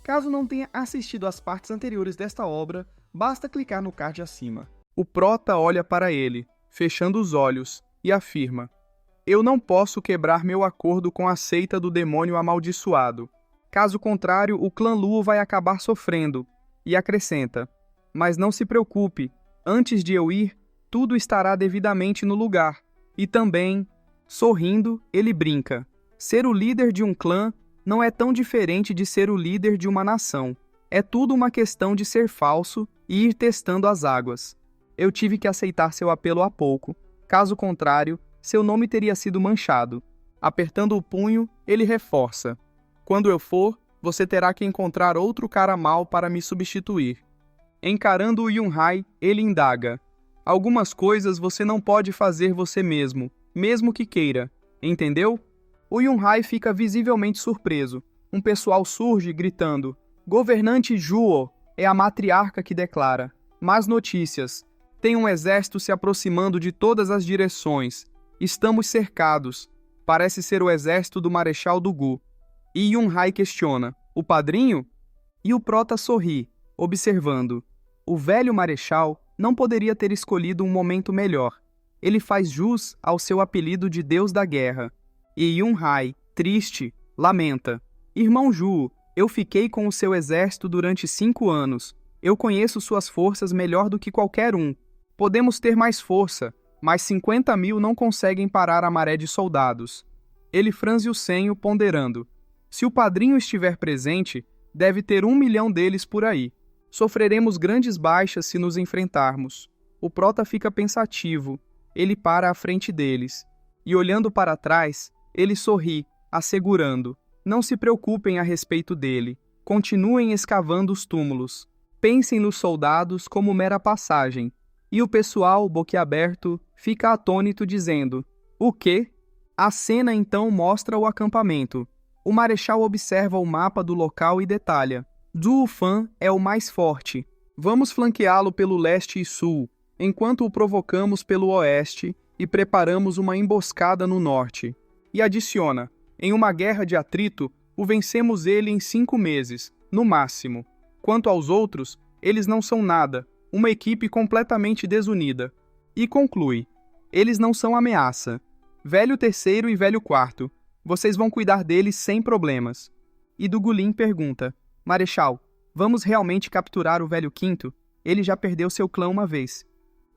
Caso não tenha assistido às partes anteriores desta obra, basta clicar no card acima. O prota olha para ele, fechando os olhos, e afirma: eu não posso quebrar meu acordo com a seita do demônio amaldiçoado. Caso contrário, o clã Luo vai acabar sofrendo. E acrescenta: mas não se preocupe, antes de eu ir, tudo estará devidamente no lugar. E também, sorrindo, ele brinca: ser o líder de um clã não é tão diferente de ser o líder de uma nação. É tudo uma questão de ser falso e ir testando as águas. Eu tive que aceitar seu apelo há pouco. Caso contrário, seu nome teria sido manchado. Apertando o punho, ele reforça: quando eu for, você terá que encontrar outro cara mau para me substituir. Encarando o Yunhai, ele indaga: algumas coisas você não pode fazer você mesmo, mesmo que queira. Entendeu? O Yunhai fica visivelmente surpreso. Um pessoal surge gritando: governante Zhuo! É a matriarca que declara: más notícias. Tem um exército se aproximando de todas as direções. Estamos cercados. Parece ser o exército do Marechal do Gu. E Yunhai questiona: o padrinho? E o prota sorri, observando: o velho Marechal não poderia ter escolhido um momento melhor. Ele faz jus ao seu apelido de Deus da Guerra. E Yunhai, triste, lamenta: irmão Zhu, eu fiquei com o seu exército durante 5 anos. Eu conheço suas forças melhor do que qualquer um. Podemos ter mais força, mas 50.000 não conseguem parar a maré de soldados. Ele franze o senho, ponderando: se o padrinho estiver presente, deve ter 1 milhão deles por aí. Sofreremos grandes baixas se nos enfrentarmos. O prota fica pensativo. Ele para à frente deles. E olhando para trás, ele sorri, assegurando: não se preocupem a respeito dele. Continuem escavando os túmulos. Pensem nos soldados como mera passagem. E o pessoal, boquiaberto, fica atônito dizendo: o quê? A cena então mostra o acampamento. O marechal observa o mapa do local e detalha: Zhuo Fan é o mais forte. Vamos flanqueá-lo pelo leste e sul, enquanto o provocamos pelo oeste e preparamos uma emboscada no norte. E adiciona: em uma guerra de atrito, o vencemos ele em 5 meses, no máximo. Quanto aos outros, eles não são nada, uma equipe completamente desunida. E conclui: eles não são ameaça. Velho terceiro e velho quarto, vocês vão cuidar deles sem problemas. E Dugulin pergunta: Marechal, vamos realmente capturar o velho quinto? Ele já perdeu seu clã uma vez.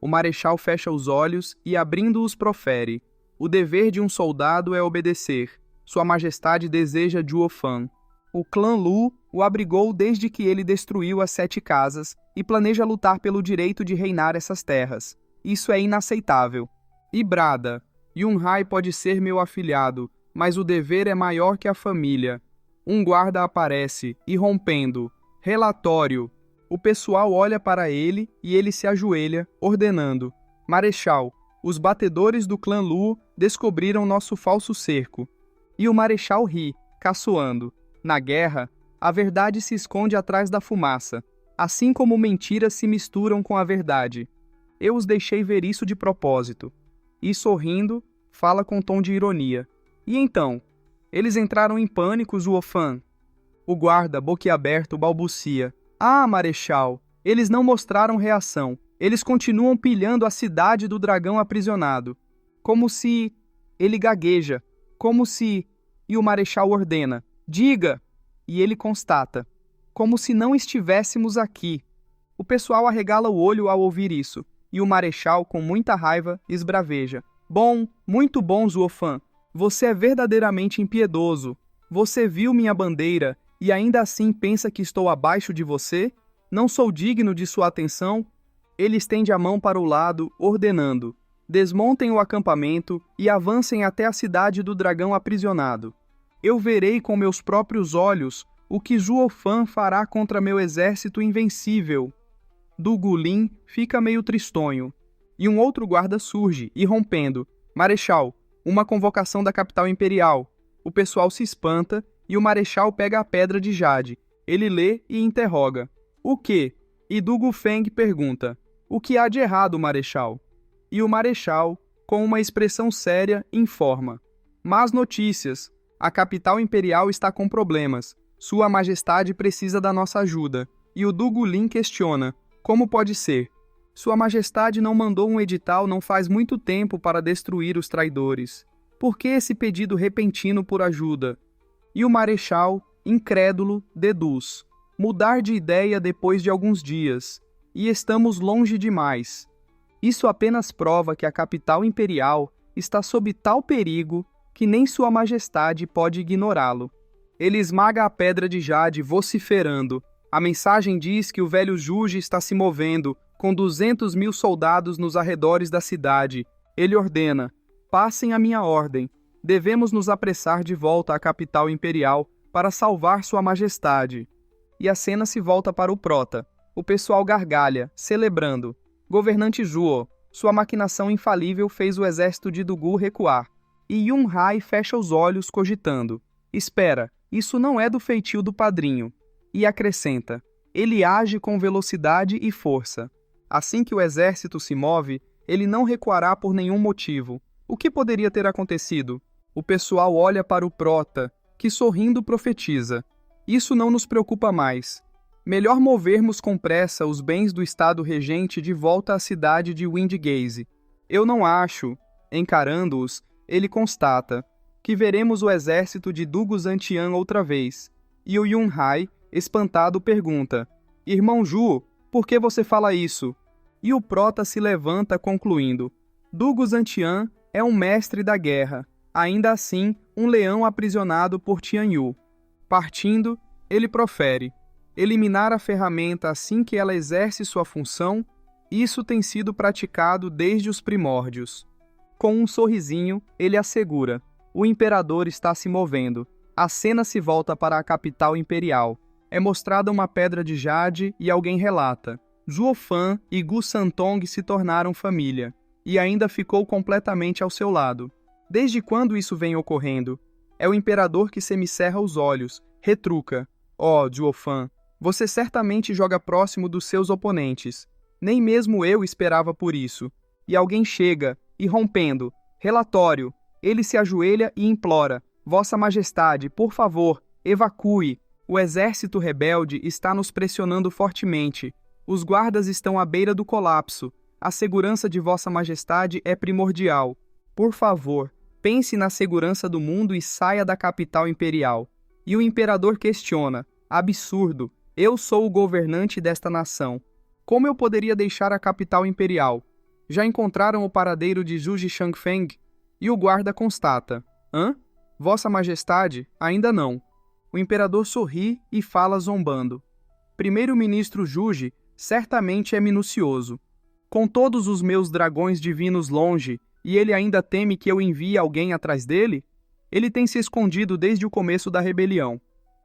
O marechal fecha os olhos e, abrindo-os, profere: o dever de um soldado é obedecer. Sua Majestade deseja Zhuo Fan. O clã Lu o abrigou desde que ele destruiu as 7 casas e planeja lutar pelo direito de reinar essas terras. Isso é inaceitável. E brada: Yunhai pode ser meu afilhado, mas o dever é maior que a família. Um guarda aparece, irrompendo: relatório. O pessoal olha para ele e ele se ajoelha, ordenando: Marechal, os batedores do clã Lu descobriram nosso falso cerco. E o marechal ri, caçoando: na guerra, a verdade se esconde atrás da fumaça, assim como mentiras se misturam com a verdade. Eu os deixei ver isso de propósito. E sorrindo, fala com tom de ironia: e então? Eles entraram em pânico, Zhuo Fan. O guarda, boquiaberto, balbucia: ah, marechal, eles não mostraram reação. Eles continuam pilhando a cidade do dragão aprisionado. Como se... Ele gagueja. Como se... E o marechal ordena: diga! E ele constata: como se não estivéssemos aqui. O pessoal arregala o olho ao ouvir isso, e o marechal, com muita raiva, esbraveja: bom, muito bom, Zhuo Fan. Você é verdadeiramente impiedoso. Você viu minha bandeira e ainda assim pensa que estou abaixo de você? Não sou digno de sua atenção? Ele estende a mão para o lado, ordenando: desmontem o acampamento e avancem até a cidade do dragão aprisionado. Eu verei com meus próprios olhos o que Zhuo Fan fará contra meu exército invencível. Dugulin fica meio tristonho. E um outro guarda surge, irrompendo: Marechal, uma convocação da capital imperial. O pessoal se espanta e o marechal pega a pedra de jade. Ele lê e interroga: o quê? E Dugu Feng pergunta: o que há de errado, marechal? E o marechal, com uma expressão séria, informa: más notícias. A capital imperial está com problemas. Sua Majestade precisa da nossa ajuda. E o Dugulin questiona: como pode ser? Sua Majestade não mandou um edital não faz muito tempo para destruir os traidores. Por que esse pedido repentino por ajuda? E o Marechal, incrédulo, deduz: mudar de ideia depois de alguns dias. E estamos longe demais. Isso apenas prova que a capital imperial está sob tal perigo que nem Sua Majestade pode ignorá-lo. Ele esmaga a pedra de jade vociferando. A mensagem diz que o velho Juge está se movendo, com 200.000 soldados nos arredores da cidade. Ele ordena: passem a minha ordem. Devemos nos apressar de volta à capital imperial para salvar Sua Majestade. E a cena se volta para o Prota. O pessoal gargalha, celebrando. Governante Zhuo, sua maquinação infalível fez o exército de Dugu recuar. E Yun Hai fecha os olhos cogitando. Espera, isso não é do feitio do padrinho. E acrescenta: ele age com velocidade e força. Assim que o exército se move, ele não recuará por nenhum motivo. O que poderia ter acontecido? O pessoal olha para o Prota, que sorrindo profetiza: isso não nos preocupa mais. Melhor movermos com pressa os bens do Estado regente de volta à cidade de Windgaze. Eu não acho. Encarando-os, ele constata que veremos o exército de Dugu Zantian outra vez. E o Yun Hai, espantado, pergunta: irmão Zhu, por que você fala isso? E o Prota se levanta concluindo: Dugu Zantian é um mestre da guerra, ainda assim um leão aprisionado por Tianyu. Partindo, ele profere: eliminar a ferramenta assim que ela exerce sua função, isso tem sido praticado desde os primórdios. Com um sorrisinho, ele assegura: o imperador está se movendo. A cena se volta para a capital imperial. É mostrada uma pedra de jade e alguém relata: Zhuo Fan e Gu Santong se tornaram família, e ainda ficou completamente ao seu lado. Desde quando isso vem ocorrendo? É o imperador que semicerra os olhos, retruca: Zhuo Fan, você certamente joga próximo dos seus oponentes. Nem mesmo eu esperava por isso. E alguém chega, irrompendo: relatório. Ele se ajoelha e implora: Vossa Majestade, por favor, evacue. O exército rebelde está nos pressionando fortemente. Os guardas estão à beira do colapso. A segurança de Vossa Majestade é primordial. Por favor, pense na segurança do mundo e saia da capital imperial. E o imperador questiona: absurdo. Eu sou o governante desta nação. Como eu poderia deixar a capital imperial? Já encontraram o paradeiro de Zhu Shangfeng? E o guarda constata: hã? Vossa Majestade, ainda não. O imperador sorri e fala zombando: primeiro-ministro Zhuge certamente é minucioso. Com todos os meus dragões divinos longe, e ele ainda teme que eu envie alguém atrás dele? Ele tem se escondido desde o começo da rebelião.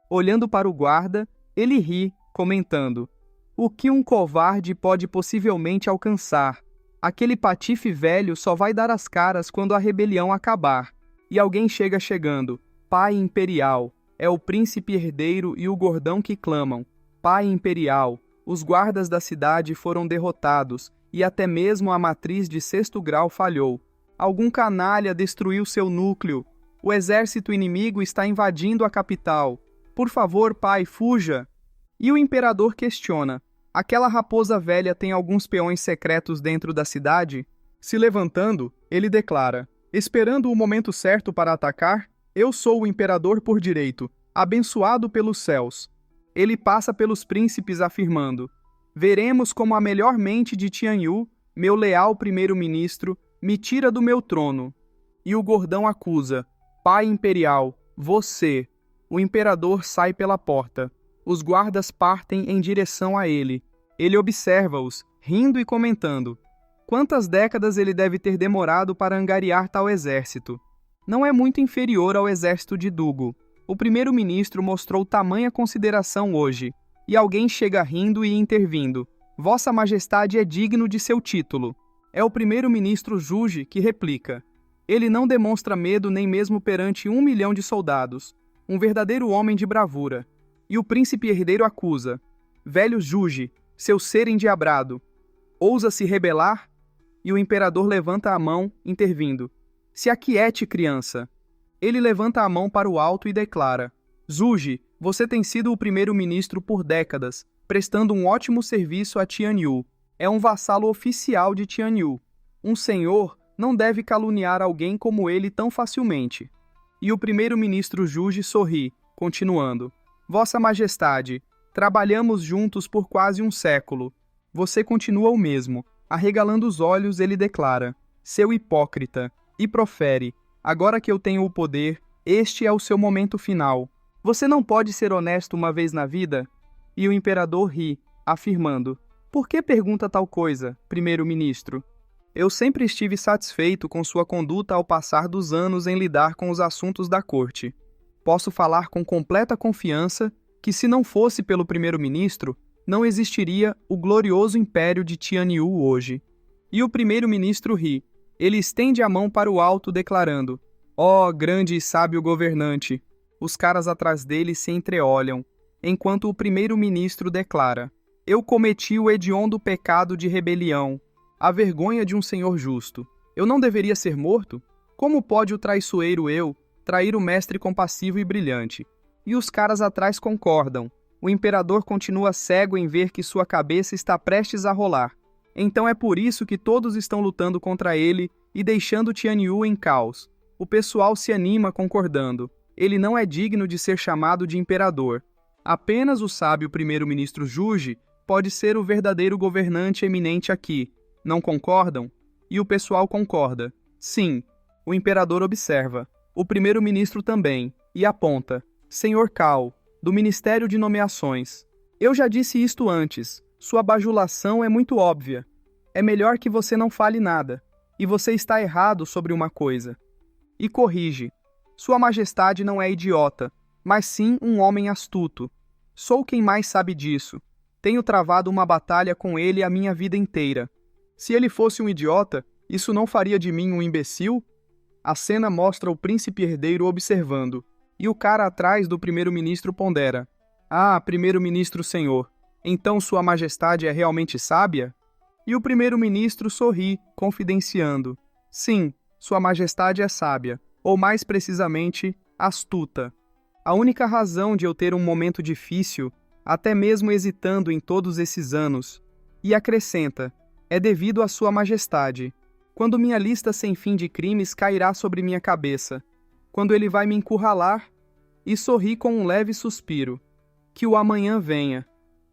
Olhando para o guarda, ele ri, comentando: o que um covarde pode possivelmente alcançar? Aquele patife velho só vai dar as caras quando a rebelião acabar. E alguém chegando: Pai Imperial, é o príncipe herdeiro e o gordão que clamam: Pai Imperial, os guardas da cidade foram derrotados, e até mesmo a matriz de 6º grau falhou. Algum canalha destruiu seu núcleo. O exército inimigo está invadindo a capital. Por favor, pai, fuja! E o imperador questiona: aquela raposa velha tem alguns peões secretos dentro da cidade? Se levantando, ele declara: esperando o momento certo para atacar, eu sou o imperador por direito, abençoado pelos céus. Ele passa pelos príncipes afirmando: veremos como a melhor mente de Tianyu, meu leal primeiro-ministro, me tira do meu trono. E o gordão acusa: pai imperial, você. O imperador sai pela porta. Os guardas partem em direção a ele. Ele observa-os, rindo e comentando: quantas décadas ele deve ter demorado para angariar tal exército? Não é muito inferior ao exército de Dugu. O primeiro-ministro mostrou tamanha consideração hoje. E alguém chega rindo e intervindo: Vossa Majestade é digno de seu título. É o primeiro-ministro Zhuge que replica: ele não demonstra medo nem mesmo perante 1 milhão de soldados. Um verdadeiro homem de bravura. E o príncipe herdeiro acusa: velho Zhuge, seu ser endiabrado, ousa se rebelar? E o imperador levanta a mão, intervindo: se aquiete, criança. Ele levanta a mão para o alto e declara: Zuji, você tem sido o primeiro-ministro por décadas, prestando um ótimo serviço a Tianyu. É um vassalo oficial de Tianyu. Um senhor não deve caluniar alguém como ele tão facilmente. E o primeiro-ministro Zuji sorri, continuando. Vossa Majestade, trabalhamos juntos por quase um século. Você continua o mesmo. Arregalando os olhos, ele declara. Seu hipócrita. E profere. Agora que eu tenho o poder, este é o seu momento final. Você não pode ser honesto uma vez na vida? E o imperador ri, afirmando. Por que pergunta tal coisa, primeiro-ministro? Eu sempre estive satisfeito com sua conduta ao passar dos anos em lidar com os assuntos da corte. Posso falar com completa confiança que, se não fosse pelo primeiro-ministro, não existiria o glorioso império de Tianyu hoje. E o primeiro-ministro ri. Ele estende a mão para o alto, declarando: Ó, grande e sábio governante! Os caras atrás dele se entreolham, enquanto o primeiro-ministro declara: Eu cometi o hediondo pecado de rebelião, a vergonha de um senhor justo. Eu não deveria ser morto? Como pode o traiçoeiro eu trair o mestre compassivo e brilhante? E os caras atrás concordam. O imperador continua cego em ver que sua cabeça está prestes a rolar. Então é por isso que todos estão lutando contra ele e deixando Tianyu em caos. O pessoal se anima concordando. Ele não é digno de ser chamado de imperador. Apenas o sábio primeiro-ministro Zuji pode ser o verdadeiro governante eminente aqui. Não concordam? E o pessoal concorda. Sim. O imperador observa. O primeiro-ministro também. E aponta. Senhor Cao, do Ministério de Nomeações. Eu já disse isto antes. Sua bajulação é muito óbvia. É melhor que você não fale nada. E você está errado sobre uma coisa. E corrige. Sua Majestade não é idiota, mas sim um homem astuto. Sou quem mais sabe disso. Tenho travado uma batalha com ele a minha vida inteira. Se ele fosse um idiota, isso não faria de mim um imbecil? A cena mostra o príncipe herdeiro observando, e o cara atrás do primeiro-ministro pondera. Ah, primeiro-ministro senhor, então sua majestade é realmente sábia? E o primeiro-ministro sorri, confidenciando. Sim, sua majestade é sábia, ou mais precisamente, astuta. A única razão de eu ter um momento difícil, até mesmo hesitando em todos esses anos, e acrescenta, é devido à sua majestade. Quando minha lista sem fim de crimes cairá sobre minha cabeça, quando ele vai me encurralar, e sorri com um leve suspiro, que o amanhã venha,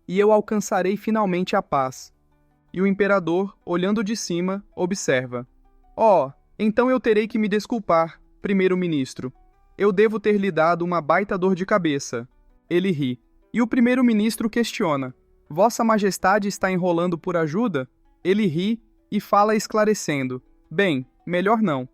e eu alcançarei finalmente a paz. E o imperador, olhando de cima, observa. Oh, então eu terei que me desculpar, primeiro-ministro. Eu devo ter lhe dado uma baita dor de cabeça. Ele ri. E o primeiro-ministro questiona. Vossa Majestade está enrolando por ajuda? Ele ri e fala esclarecendo. Bem, melhor não.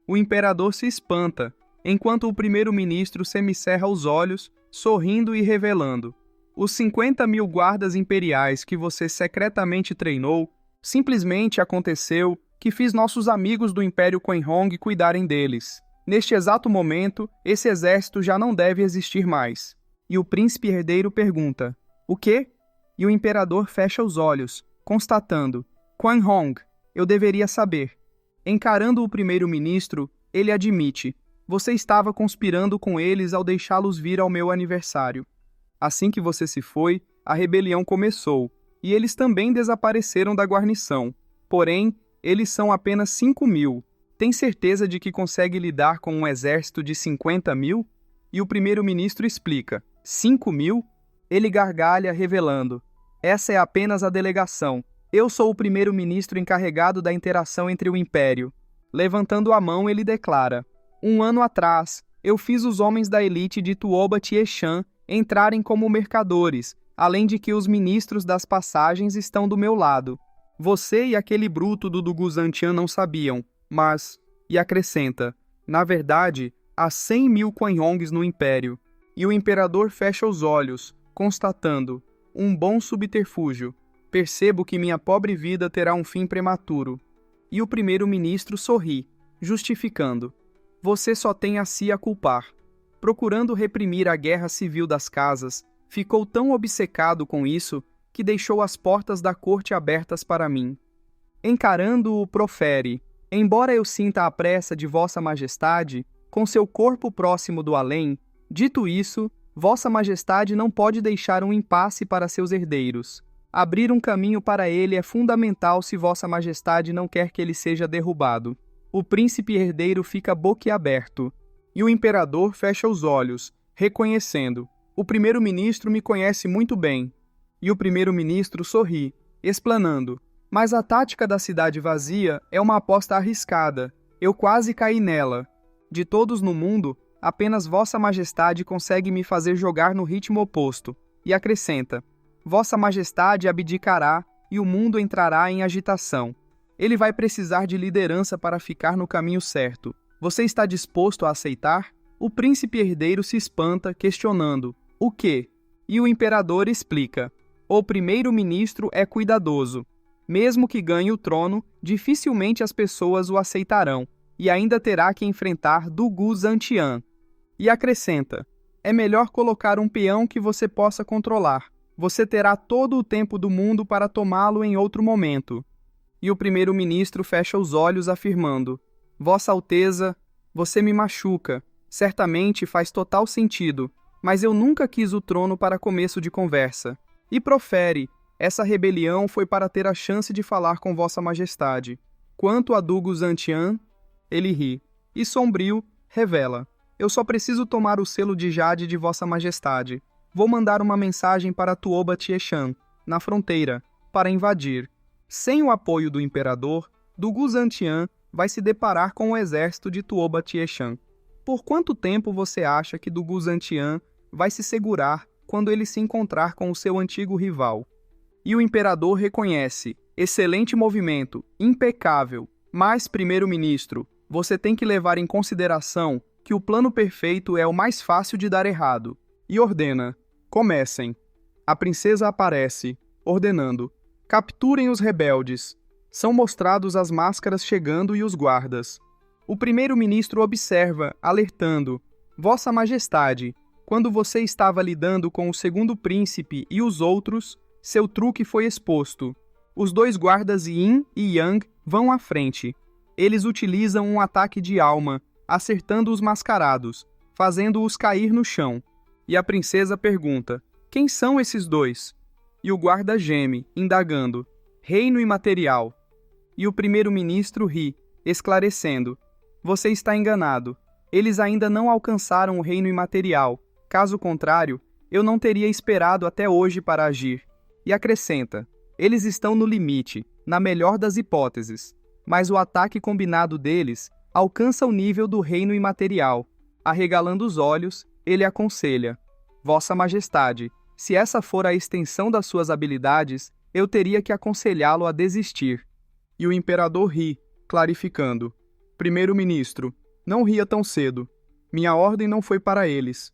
O imperador se espanta, enquanto o primeiro-ministro semicerra os olhos, sorrindo e revelando. Os 50.000 guardas imperiais que você secretamente treinou, simplesmente aconteceu que fiz nossos amigos do Império Quanhong cuidarem deles. Neste exato momento, esse exército já não deve existir mais. E o príncipe herdeiro pergunta, o quê? E o imperador fecha os olhos, constatando, Quanhong, eu deveria saber. Encarando o primeiro-ministro, ele admite, você estava conspirando com eles ao deixá-los vir ao meu aniversário. Assim que você se foi, a rebelião começou, e eles também desapareceram da guarnição. Porém, eles são apenas 5.000. Tem certeza de que consegue lidar com um exército de 50.000? E o primeiro-ministro explica, 5.000? Ele gargalha, revelando, essa é apenas a delegação. Eu sou o primeiro-ministro encarregado da interação entre o Império. Levantando a mão, ele declara, 1 ano atrás, eu fiz os homens da elite de Tuoba Tieshan entrarem como mercadores, além de que os ministros das passagens estão do meu lado. Você e aquele bruto do Dugu Zantian não sabiam, mas... E acrescenta, na verdade, há 100.000 Quanhongs no Império. E o imperador fecha os olhos, constatando, um bom subterfúgio. Percebo que minha pobre vida terá um fim prematuro. E o primeiro-ministro sorri, justificando. Você só tem a si a culpar. Procurando reprimir a guerra civil das casas, ficou tão obcecado com isso que deixou as portas da corte abertas para mim. Encarando-o, profere, embora eu sinta a pressa de Vossa Majestade, com seu corpo próximo do além, dito isso, Vossa Majestade não pode deixar um impasse para seus herdeiros. Abrir um caminho para ele é fundamental se Vossa Majestade não quer que ele seja derrubado. O príncipe herdeiro fica boquiaberto, e o imperador fecha os olhos, reconhecendo: o primeiro-ministro me conhece muito bem. E o primeiro-ministro sorri, explanando: mas a tática da cidade vazia é uma aposta arriscada. Eu quase caí nela. De todos no mundo, apenas Vossa Majestade consegue me fazer jogar no ritmo oposto. E acrescenta: Vossa Majestade abdicará e o mundo entrará em agitação. Ele vai precisar de liderança para ficar no caminho certo. Você está disposto a aceitar? O príncipe herdeiro se espanta, questionando: o quê? E o imperador explica: o primeiro-ministro é cuidadoso. Mesmo que ganhe o trono, dificilmente as pessoas o aceitarão, e ainda terá que enfrentar Dugu Zantian. E acrescenta: é melhor colocar um peão que você possa controlar. Você terá todo o tempo do mundo para tomá-lo em outro momento. E o primeiro-ministro fecha os olhos, afirmando: Vossa Alteza, você me machuca. Certamente faz total sentido, mas eu nunca quis o trono para começo de conversa. E profere: essa rebelião foi para ter a chance de falar com Vossa Majestade. Quanto a Dugu Zantian, ele ri, e sombrio, revela: eu só preciso tomar o selo de Jade de Vossa Majestade. Vou mandar uma mensagem para Tuoba Tieshan, na fronteira, para invadir. Sem o apoio do imperador, Dugu Zantian vai se deparar com o exército de Tuoba Tieshan. Por quanto tempo você acha que Dugu Zantian vai se segurar quando ele se encontrar com o seu antigo rival? E o imperador reconhece: excelente movimento, impecável, mas, primeiro-ministro, você tem que levar em consideração que o plano perfeito é o mais fácil de dar errado. E ordena: comecem. A princesa aparece, ordenando: capturem os rebeldes. São mostrados as máscaras chegando e os guardas. O primeiro-ministro observa, alertando: Vossa Majestade, quando você estava lidando com o segundo príncipe e os outros, seu truque foi exposto. Os dois guardas Yin e Yang vão à frente. Eles utilizam um ataque de alma, acertando os mascarados, fazendo-os cair no chão. E a princesa pergunta: quem são esses dois? E o guarda geme, indagando: reino imaterial. E o primeiro-ministro ri, esclarecendo: você está enganado. Eles ainda não alcançaram o reino imaterial. Caso contrário, eu não teria esperado até hoje para agir. E acrescenta: eles estão no limite, na melhor das hipóteses. Mas o ataque combinado deles alcança o nível do reino imaterial. Arregalando os olhos, ele aconselha: Vossa Majestade, se essa for a extensão das suas habilidades, eu teria que aconselhá-lo a desistir. E o imperador ri, clarificando: primeiro-ministro, não ria tão cedo. Minha ordem não foi para eles.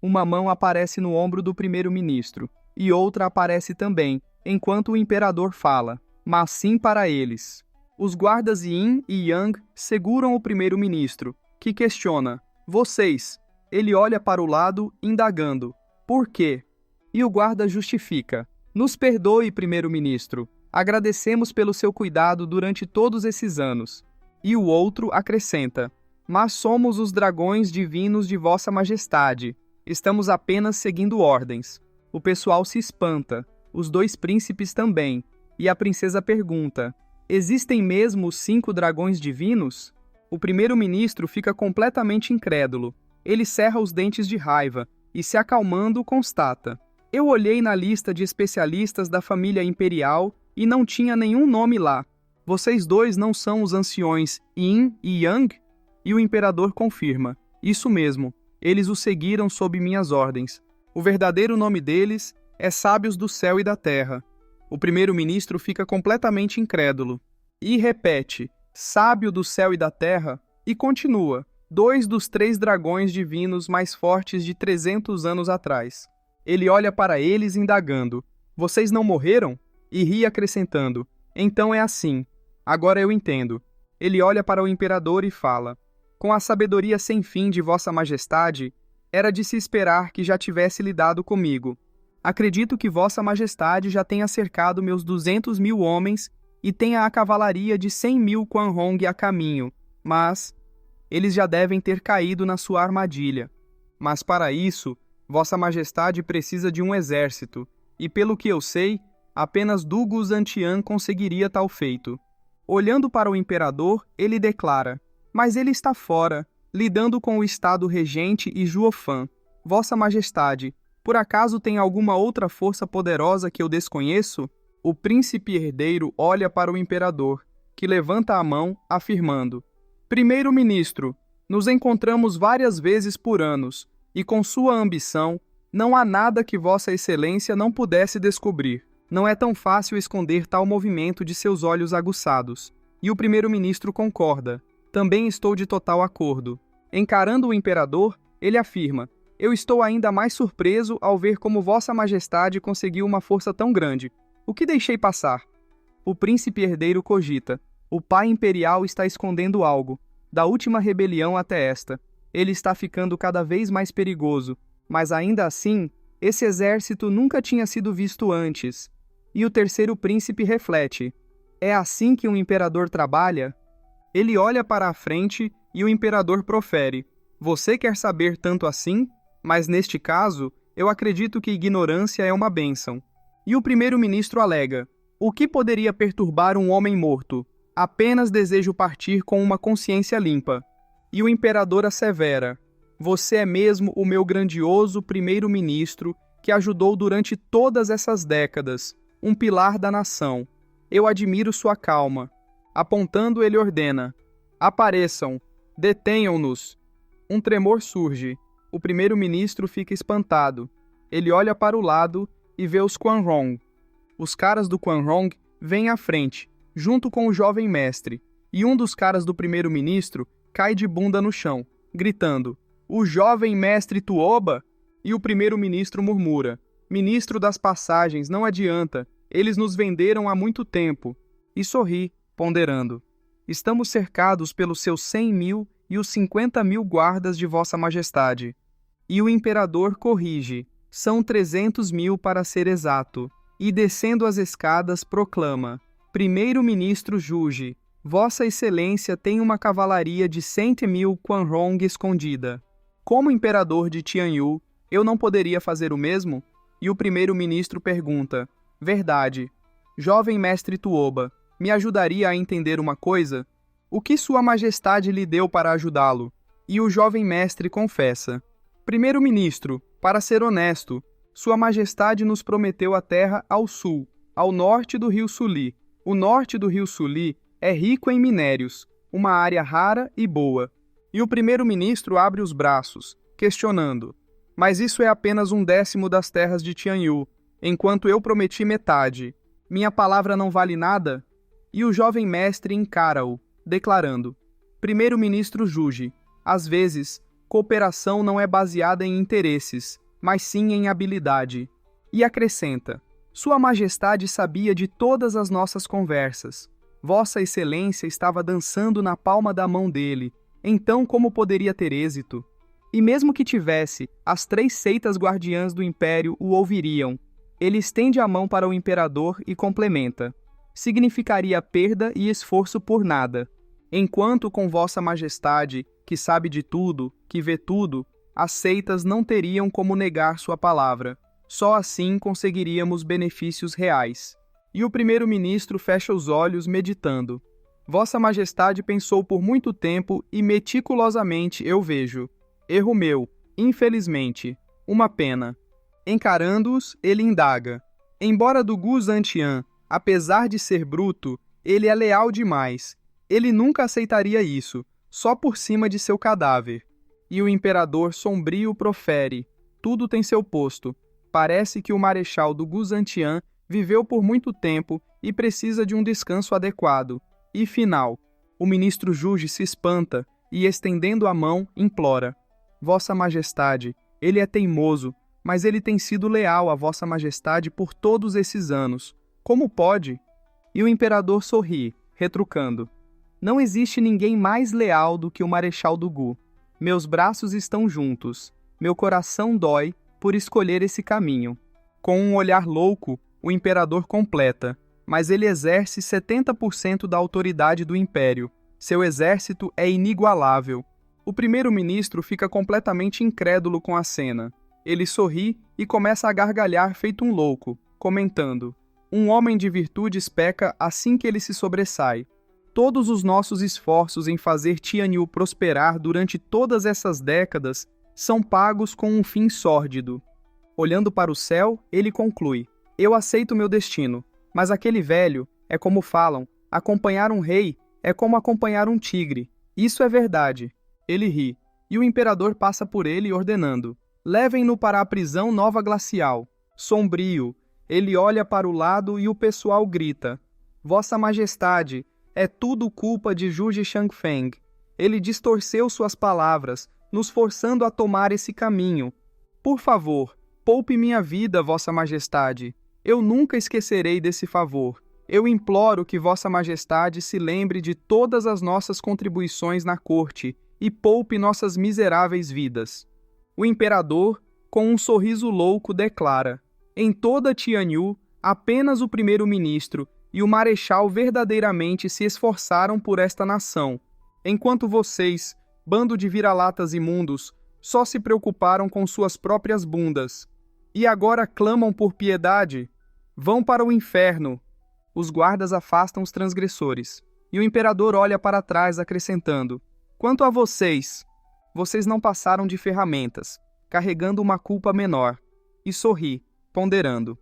Uma mão aparece no ombro do primeiro-ministro, e outra aparece também, enquanto o imperador fala: mas sim para eles. Os guardas Yin e Yang seguram o primeiro-ministro, que questiona: vocês? Ele olha para o lado, indagando: por quê? E o guarda justifica: nos perdoe, primeiro-ministro. Agradecemos pelo seu cuidado durante todos esses anos. E o outro acrescenta: mas somos os dragões divinos de Vossa Majestade. Estamos apenas seguindo ordens. O pessoal se espanta, os dois príncipes também, e a princesa pergunta: existem mesmo os 5 dragões divinos? O primeiro-ministro fica completamente incrédulo. Ele cerra os dentes de raiva e, se acalmando, constata: eu olhei na lista de especialistas da família imperial e não tinha nenhum nome lá. Vocês dois não são os anciões Yin e Yang? E o imperador confirma: isso mesmo, eles o seguiram sob minhas ordens. O verdadeiro nome deles é Sábios do Céu e da Terra. O primeiro-ministro fica completamente incrédulo e repete: Sábio do Céu e da Terra, e continua: 2 dos 3 dragões divinos mais fortes de 300 anos atrás. Ele olha para eles indagando: vocês não morreram? E ri acrescentando: então é assim. Agora eu entendo. Ele olha para o imperador e fala: com a sabedoria sem fim de Vossa Majestade, era de se esperar que já tivesse lidado comigo. Acredito que Vossa Majestade já tenha cercado meus 200.000 homens e tenha a cavalaria de 100.000 Quan Hong a caminho, mas eles já devem ter caído na sua armadilha. Mas para isso, Vossa Majestade precisa de um exército, e pelo que eu sei, apenas Du Guzantian conseguiria tal feito. Olhando para o imperador, ele declara: mas ele está fora, lidando com o Estado Regente e Juofan. Vossa Majestade, por acaso tem alguma outra força poderosa que eu desconheço? O príncipe herdeiro olha para o imperador, que levanta a mão, afirmando: Primeiro-ministro, nos encontramos várias vezes por anos, e com sua ambição, não há nada que Vossa Excelência não pudesse descobrir. Não é tão fácil esconder tal movimento de seus olhos aguçados. E o primeiro-ministro concorda. Também estou de total acordo. Encarando o imperador, ele afirma: eu estou ainda mais surpreso ao ver como Vossa Majestade conseguiu uma força tão grande. O que deixei passar? O príncipe herdeiro cogita: o pai imperial está escondendo algo. Da última rebelião até esta, ele está ficando cada vez mais perigoso. Mas ainda assim, esse exército nunca tinha sido visto antes. E o terceiro príncipe reflete: é assim que um imperador trabalha? Ele olha para a frente e o imperador profere: você quer saber tanto assim? Mas neste caso, eu acredito que ignorância é uma bênção. E o primeiro-ministro alega: o que poderia perturbar um homem morto? Apenas desejo partir com uma consciência limpa. E o imperador assevera: você é mesmo o meu grandioso primeiro-ministro que ajudou durante todas essas décadas, um pilar da nação. Eu admiro sua calma. Apontando, ele ordena: apareçam, detenham-nos. Um tremor surge. O primeiro-ministro fica espantado. Ele olha para o lado e vê os Quanrong. Os caras do Quanrong vêm à frente, junto com o jovem mestre, e um dos caras do primeiro-ministro cai de bunda no chão, gritando: o jovem mestre Tuoba? E o primeiro-ministro murmura: ministro das passagens, não adianta, eles nos venderam há muito tempo. E sorri, ponderando: estamos cercados pelos seus 100.000 e os 50.000 guardas de Vossa Majestade. E o imperador corrige: são 300.000 para ser exato. E descendo as escadas proclama: primeiro-ministro Juge, Vossa Excelência tem uma cavalaria de 100.000 Quanrong escondida. Como imperador de Tianyu, eu não poderia fazer o mesmo? E o primeiro-ministro pergunta: verdade. Jovem mestre Tuoba, me ajudaria a entender uma coisa? O que Sua Majestade lhe deu para ajudá-lo? E o jovem mestre confessa: primeiro-ministro, para ser honesto, Sua Majestade nos prometeu a terra ao sul, ao norte do rio Suli. O norte do rio Suli é rico em minérios, uma área rara e boa. E o primeiro-ministro abre os braços, questionando: mas isso é apenas 1/10 das terras de Tianyu, enquanto eu prometi metade. Minha palavra não vale nada? E o jovem mestre encara-o, declarando: primeiro-ministro Juge, às vezes, cooperação não é baseada em interesses, mas sim em habilidade. E acrescenta: Sua Majestade sabia de todas as nossas conversas. Vossa Excelência estava dançando na palma da mão dele, então como poderia ter êxito? E mesmo que tivesse, as 3 seitas guardiãs do Império o ouviriam. Ele estende a mão para o imperador e complementa: significaria perda e esforço por nada. Enquanto com Vossa Majestade, que sabe de tudo, que vê tudo, as seitas não teriam como negar sua palavra. Só assim conseguiríamos benefícios reais. E o primeiro-ministro fecha os olhos meditando. Vossa Majestade pensou por muito tempo e meticulosamente, eu vejo. Erro meu, infelizmente. Uma pena. Encarando-os, ele indaga: embora do Guzantian, apesar de ser bruto, ele é leal demais. Ele nunca aceitaria isso, só por cima de seu cadáver. E o imperador sombrio profere: tudo tem seu posto. Parece que o marechal do Guzantian viveu por muito tempo e precisa de um descanso adequado. E final, o ministro Juge se espanta e, estendendo a mão, implora: Vossa Majestade, ele é teimoso, mas ele tem sido leal a Vossa Majestade por todos esses anos. Como pode? E o imperador sorri, retrucando: não existe ninguém mais leal do que o marechal do Gu. Meus braços estão juntos. Meu coração dói por escolher esse caminho. Com um olhar louco, o imperador completa: mas ele exerce 70% da autoridade do império. Seu exército é inigualável. O primeiro-ministro fica completamente incrédulo com a cena. Ele sorri e começa a gargalhar feito um louco, comentando: um homem de virtudes peca assim que ele se sobressai. Todos os nossos esforços em fazer Tianyu prosperar durante todas essas décadas são pagos com um fim sórdido. Olhando para o céu, ele conclui: eu aceito meu destino, mas aquele velho, é como falam, acompanhar um rei é como acompanhar um tigre. Isso é verdade. Ele ri, e o imperador passa por ele ordenando: levem-no para a prisão Nova Glacial. Sombrio, ele olha para o lado e o pessoal grita: Vossa Majestade, é tudo culpa de Zhuge Shangfeng. Ele distorceu suas palavras, nos forçando a tomar esse caminho. Por favor, poupe minha vida, Vossa Majestade. Eu nunca esquecerei desse favor. Eu imploro que Vossa Majestade se lembre de todas as nossas contribuições na corte e poupe nossas miseráveis vidas. O imperador, com um sorriso louco, declara: em toda Tianyu, apenas o primeiro-ministro e o marechal verdadeiramente se esforçaram por esta nação, enquanto vocês, bando de vira-latas imundos, só se preocuparam com suas próprias bundas. E agora clamam por piedade? Vão para o inferno! Os guardas afastam os transgressores, e o imperador olha para trás, acrescentando: quanto a vocês, vocês não passaram de ferramentas, carregando uma culpa menor, e sorri, ponderando: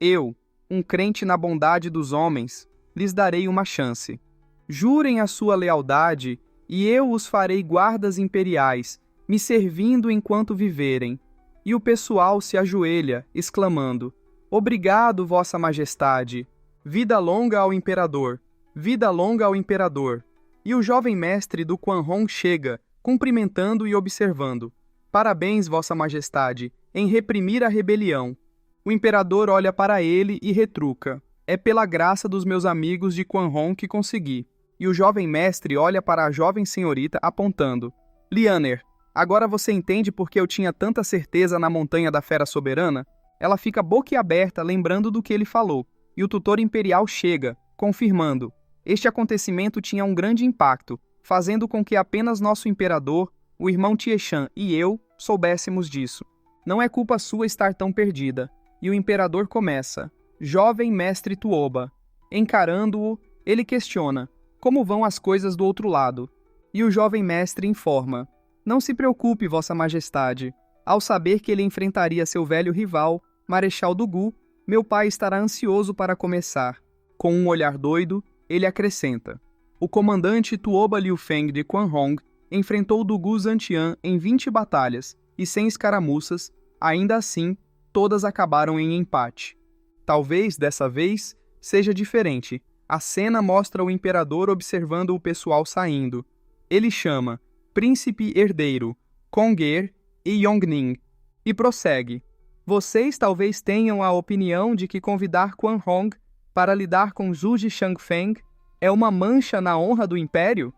eu, um crente na bondade dos homens, lhes darei uma chance. Jurem a sua lealdade, e eu os farei guardas imperiais, me servindo enquanto viverem. E o pessoal se ajoelha, exclamando: obrigado, Vossa Majestade! Vida longa ao imperador! Vida longa ao imperador! E o jovem mestre do Quan Hong chega, cumprimentando e observando: parabéns, Vossa Majestade, em reprimir a rebelião. O imperador olha para ele e retruca: é pela graça dos meus amigos de Quan Hong que consegui. E o jovem mestre olha para a jovem senhorita apontando: Lianer, agora você entende por que eu tinha tanta certeza na montanha da fera soberana? Ela fica boquiaberta lembrando do que ele falou, e o tutor imperial chega, confirmando: este acontecimento tinha um grande impacto, fazendo com que apenas nosso imperador, o irmão Tieshan e eu soubéssemos disso. Não é culpa sua estar tão perdida. E o imperador começa: jovem mestre Tuoba. Encarando-o, ele questiona: como vão as coisas do outro lado? E o jovem mestre informa: não se preocupe, Vossa Majestade. Ao saber que ele enfrentaria seu velho rival, Marechal Dugu, meu pai estará ansioso para começar. Com um olhar doido, ele acrescenta: o comandante Tuoba Liufeng de Quan Hong enfrentou Dugu Zantian em 20 batalhas e 100 escaramuças. Ainda assim, todas acabaram em empate. Talvez, dessa vez, seja diferente. A cena mostra o imperador observando o pessoal saindo. Ele chama Príncipe Herdeiro, Conger e Yongning, e prossegue: vocês talvez tenham a opinião de que convidar Quan Hong para lidar com Zhuge Shangfeng é uma mancha na honra do império?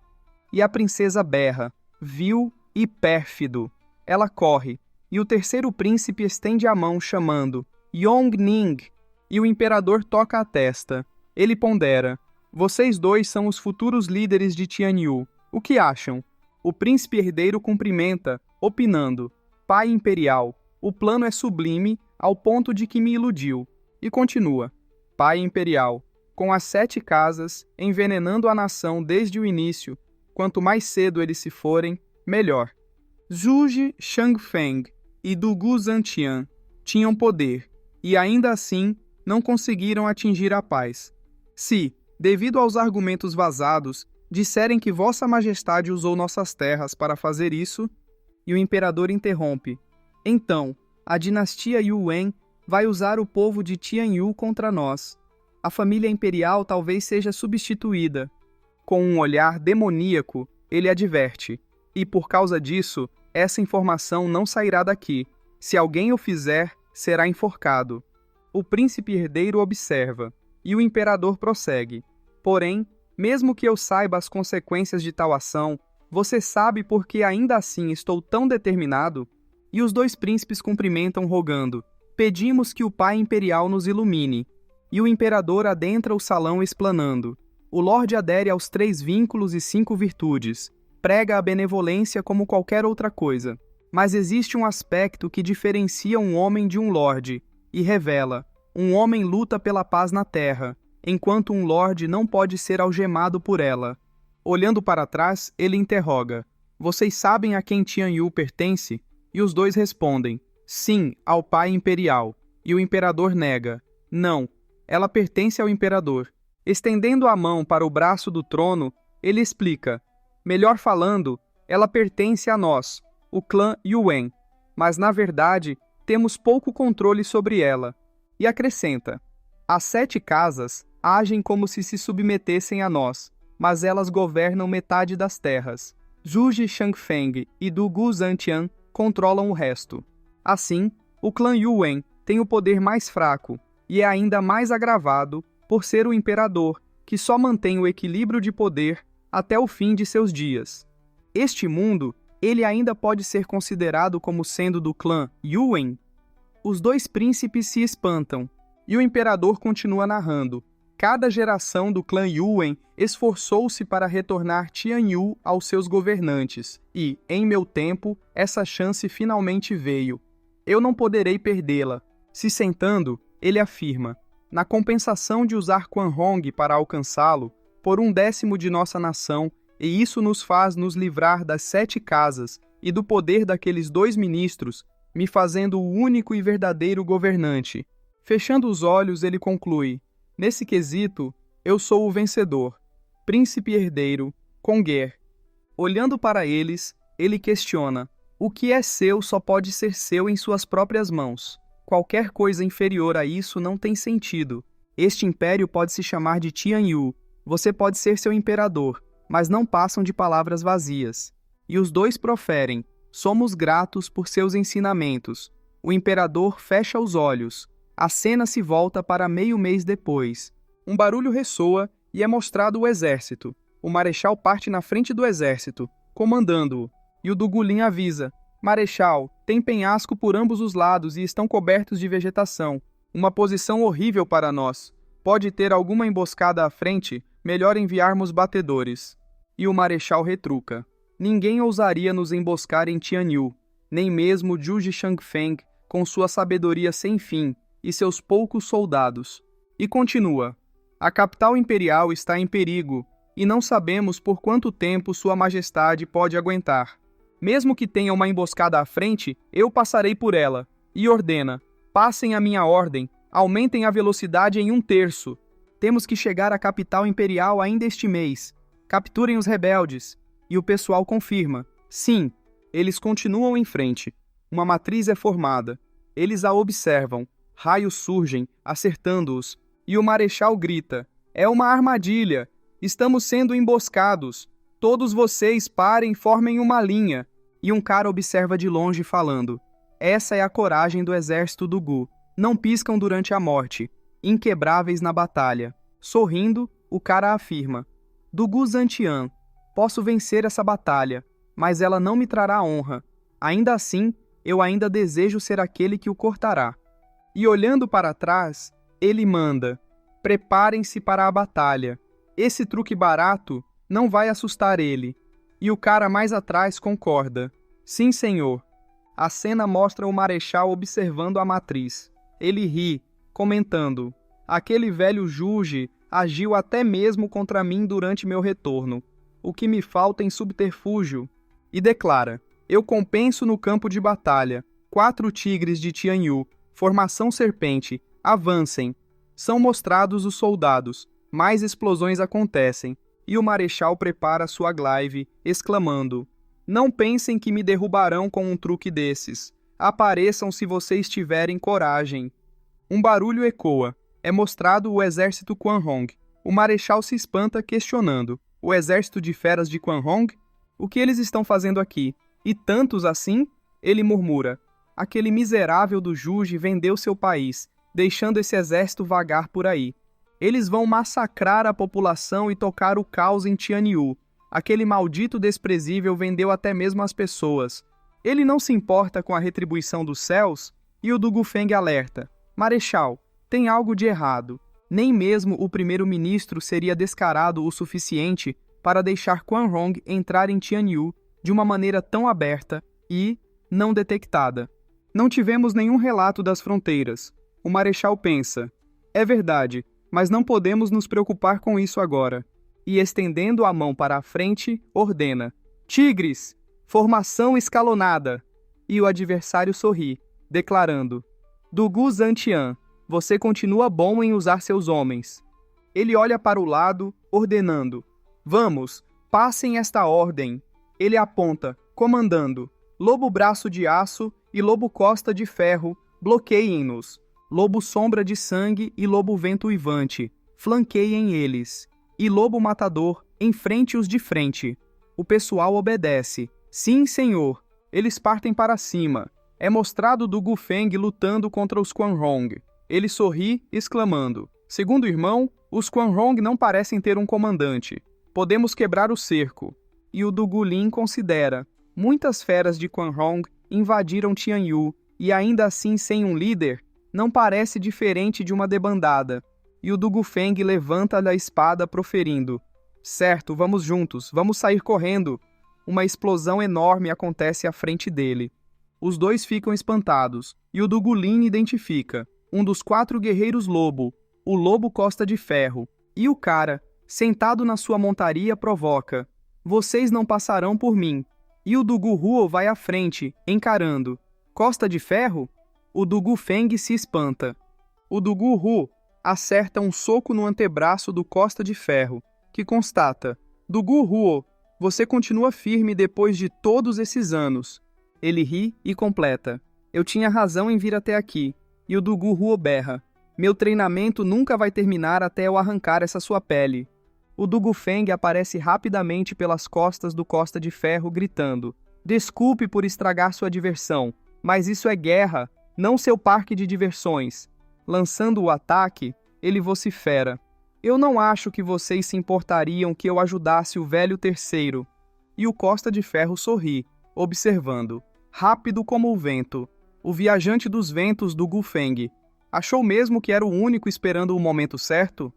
E a princesa berra: vil e pérfido. Ela corre, e o terceiro príncipe estende a mão chamando Yongning, e o imperador toca a testa. Ele pondera: vocês dois são os futuros líderes de Tianyu. O que acham? O príncipe herdeiro cumprimenta, opinando: pai imperial, o plano é sublime ao ponto de que me iludiu. E continua: pai imperial, com as 7 casas, envenenando a nação desde o início, quanto mais cedo eles se forem, melhor. Zhuge Shangfeng e Dugu Zantian tinham poder, e ainda assim não conseguiram atingir a paz. Se, devido aos argumentos vazados, disserem que Vossa Majestade usou nossas terras para fazer isso, e o imperador interrompe: então, a dinastia Yuan vai usar o povo de Tianyu contra nós. A família imperial talvez seja substituída. Com um olhar demoníaco, ele adverte: e por causa disso, essa informação não sairá daqui. Se alguém o fizer, será enforcado. O príncipe herdeiro observa, e o imperador prossegue: porém, mesmo que eu saiba as consequências de tal ação, você sabe por que ainda assim estou tão determinado? E os 2 príncipes cumprimentam rogando: pedimos que o pai imperial nos ilumine. E o imperador adentra o salão explanando: o lorde adere aos 3 vínculos e 5 virtudes. Prega a benevolência como qualquer outra coisa. Mas existe um aspecto que diferencia um homem de um lorde, e revela: um homem luta pela paz na terra, enquanto um lorde não pode ser algemado por ela. Olhando para trás, ele interroga: vocês sabem a quem Tian Yu pertence? E os dois respondem: sim, ao pai imperial. E o imperador nega: não, ela pertence ao imperador. Estendendo a mão para o braço do trono, ele explica: melhor falando, ela pertence a nós, o clã Yuan, mas na verdade temos pouco controle sobre ela. E acrescenta: as 7 casas agem como se se submetessem a nós, mas elas governam metade das terras. Zhu Shangfeng e do Gu Zhantian controlam o resto. Assim, o clã Yuan tem o poder mais fraco e é ainda mais agravado por ser o imperador, que só mantém o equilíbrio de poder até o fim de seus dias. Este mundo, ele ainda pode ser considerado como sendo do clã Yuan? Os 2 príncipes se espantam, e o imperador continua narrando: cada geração do clã Yuan esforçou-se para retornar Tianyu aos seus governantes, e, em meu tempo, essa chance finalmente veio. Eu não poderei perdê-la. Se sentando, ele afirma: na compensação de usar Quan Hong para alcançá-lo, por 1/10 de nossa nação, e isso nos faz nos livrar das 7 casas e do poder daqueles 2 ministros, me fazendo o único e verdadeiro governante. Fechando os olhos, ele conclui: nesse quesito, eu sou o vencedor, príncipe herdeiro, Conger. Olhando para eles, ele questiona: o que é seu só pode ser seu em suas próprias mãos. Qualquer coisa inferior a isso não tem sentido. Este império pode se chamar de Tianyu. Você pode ser seu imperador, mas não passam de palavras vazias. E os 2 proferem: somos gratos por seus ensinamentos. O imperador fecha os olhos. A cena se volta para meio mês depois. Um barulho ressoa e é mostrado o exército. O marechal parte na frente do exército, comandando-o, e o Dugulin avisa: Marechal, tem penhasco por ambos os lados e estão cobertos de vegetação. Uma posição horrível para nós. Pode ter alguma emboscada à frente, melhor enviarmos batedores. E o marechal retruca: ninguém ousaria nos emboscar em Tianyu, nem mesmo Zhu Shangfeng, com sua sabedoria sem fim, e seus poucos soldados. E continua: a capital imperial está em perigo, e não sabemos por quanto tempo Sua Majestade pode aguentar. Mesmo que tenha uma emboscada à frente, eu passarei por ela. E ordena: passem a minha ordem, aumentem a velocidade em 1/3. Temos que chegar à capital imperial ainda este mês. Capturem os rebeldes. E o pessoal confirma: sim. Eles continuam em frente. Uma matriz é formada. Eles a observam. Raios surgem, acertando-os. E o marechal grita: é uma armadilha. Estamos sendo emboscados. Todos vocês parem e formem uma linha. E um cara observa de longe falando: essa é a coragem do exército do Gu. Não piscam durante a morte. Inquebráveis na batalha. Sorrindo, o cara afirma: do Gu Zhantian, posso vencer essa batalha, mas ela não me trará honra. Ainda assim, eu ainda desejo ser aquele que o cortará. E olhando para trás, ele manda: preparem-se para a batalha. Esse truque barato não vai assustar ele. E o cara mais atrás concorda: sim, senhor. A cena mostra o marechal observando a matriz. Ele ri, comentando: aquele velho Juge agiu até mesmo contra mim durante meu retorno. O que me falta em subterfúgio? E declara: eu compenso no campo de batalha. 4 tigres de Tianyu, formação serpente, avancem. São mostrados os soldados. Mais explosões acontecem. E o marechal prepara sua glaive, exclamando: não pensem que me derrubarão com um truque desses. Apareçam se vocês tiverem coragem. Um barulho ecoa. É mostrado o exército Quan Hong. O marechal se espanta, questionando: o exército de feras de Quan Hong? O que eles estão fazendo aqui? E tantos assim? Ele murmura: aquele miserável do Juge vendeu seu país, deixando esse exército vagar por aí. Eles vão massacrar a população e tocar o caos em Tianyu. Aquele maldito desprezível vendeu até mesmo as pessoas. Ele não se importa com a retribuição dos céus? E o Dugu Feng alerta: Marechal, tem algo de errado. Nem mesmo o primeiro-ministro seria descarado o suficiente para deixar Quan Hong entrar em Tianyu de uma maneira tão aberta e, Não detectada. Não tivemos nenhum relato das fronteiras. O Marechal pensa. É verdade, mas não podemos nos preocupar com isso agora. E estendendo a mão para a frente, ordena. Tigres! Formação escalonada! E o adversário sorri, declarando. Dugu Zantian, você continua bom em usar seus homens. Ele olha para o lado, ordenando. Vamos, passem esta ordem. Ele aponta, comandando. Lobo Braço de Aço e Lobo Costa de Ferro, bloqueiem-nos. Lobo Sombra de Sangue e Lobo Vento Uivante, flanqueiem eles. E Lobo Matador, enfrente-os de frente. O pessoal obedece. Sim, senhor. Eles partem para cima. É mostrado Dugu Feng lutando contra os Quan Hong. Ele sorri, exclamando. Segundo o irmão, os Quan Hong não parecem ter um comandante. Podemos quebrar o cerco. E o Dugu Lin considera. Muitas feras de Quan Hong invadiram Tianyu, e ainda assim sem um líder, não parece diferente de uma debandada. E o Dugu Feng levanta-lhe a espada proferindo. Certo, vamos juntos, vamos sair correndo. Uma explosão enorme acontece à frente dele. Os dois ficam espantados, e o Dugu Lin identifica um dos 4 guerreiros lobo, o Lobo Costa de Ferro, e o cara, sentado na sua montaria, provoca. Vocês não passarão por mim. E o Dugu Huo vai à frente, encarando. Costa de Ferro? O Dugu Feng se espanta. O Dugu Huo acerta um soco no antebraço do Costa de Ferro, que constata. Dugu Huo, você continua firme depois de todos esses anos. Ele ri e completa. Eu tinha razão em vir até aqui. E o Dugu Huo berra. Meu treinamento nunca vai terminar até eu arrancar essa sua pele. O Dugu Feng aparece rapidamente pelas costas do Costa de Ferro, gritando. Desculpe por estragar sua diversão, mas isso é guerra, não seu parque de diversões. Lançando o ataque, ele vocifera. Eu não acho que vocês se importariam que eu ajudasse o velho terceiro. E o Costa de Ferro sorri, observando. Rápido como o vento. O viajante dos ventos Dugu Feng. Achou mesmo que era o único esperando o momento certo?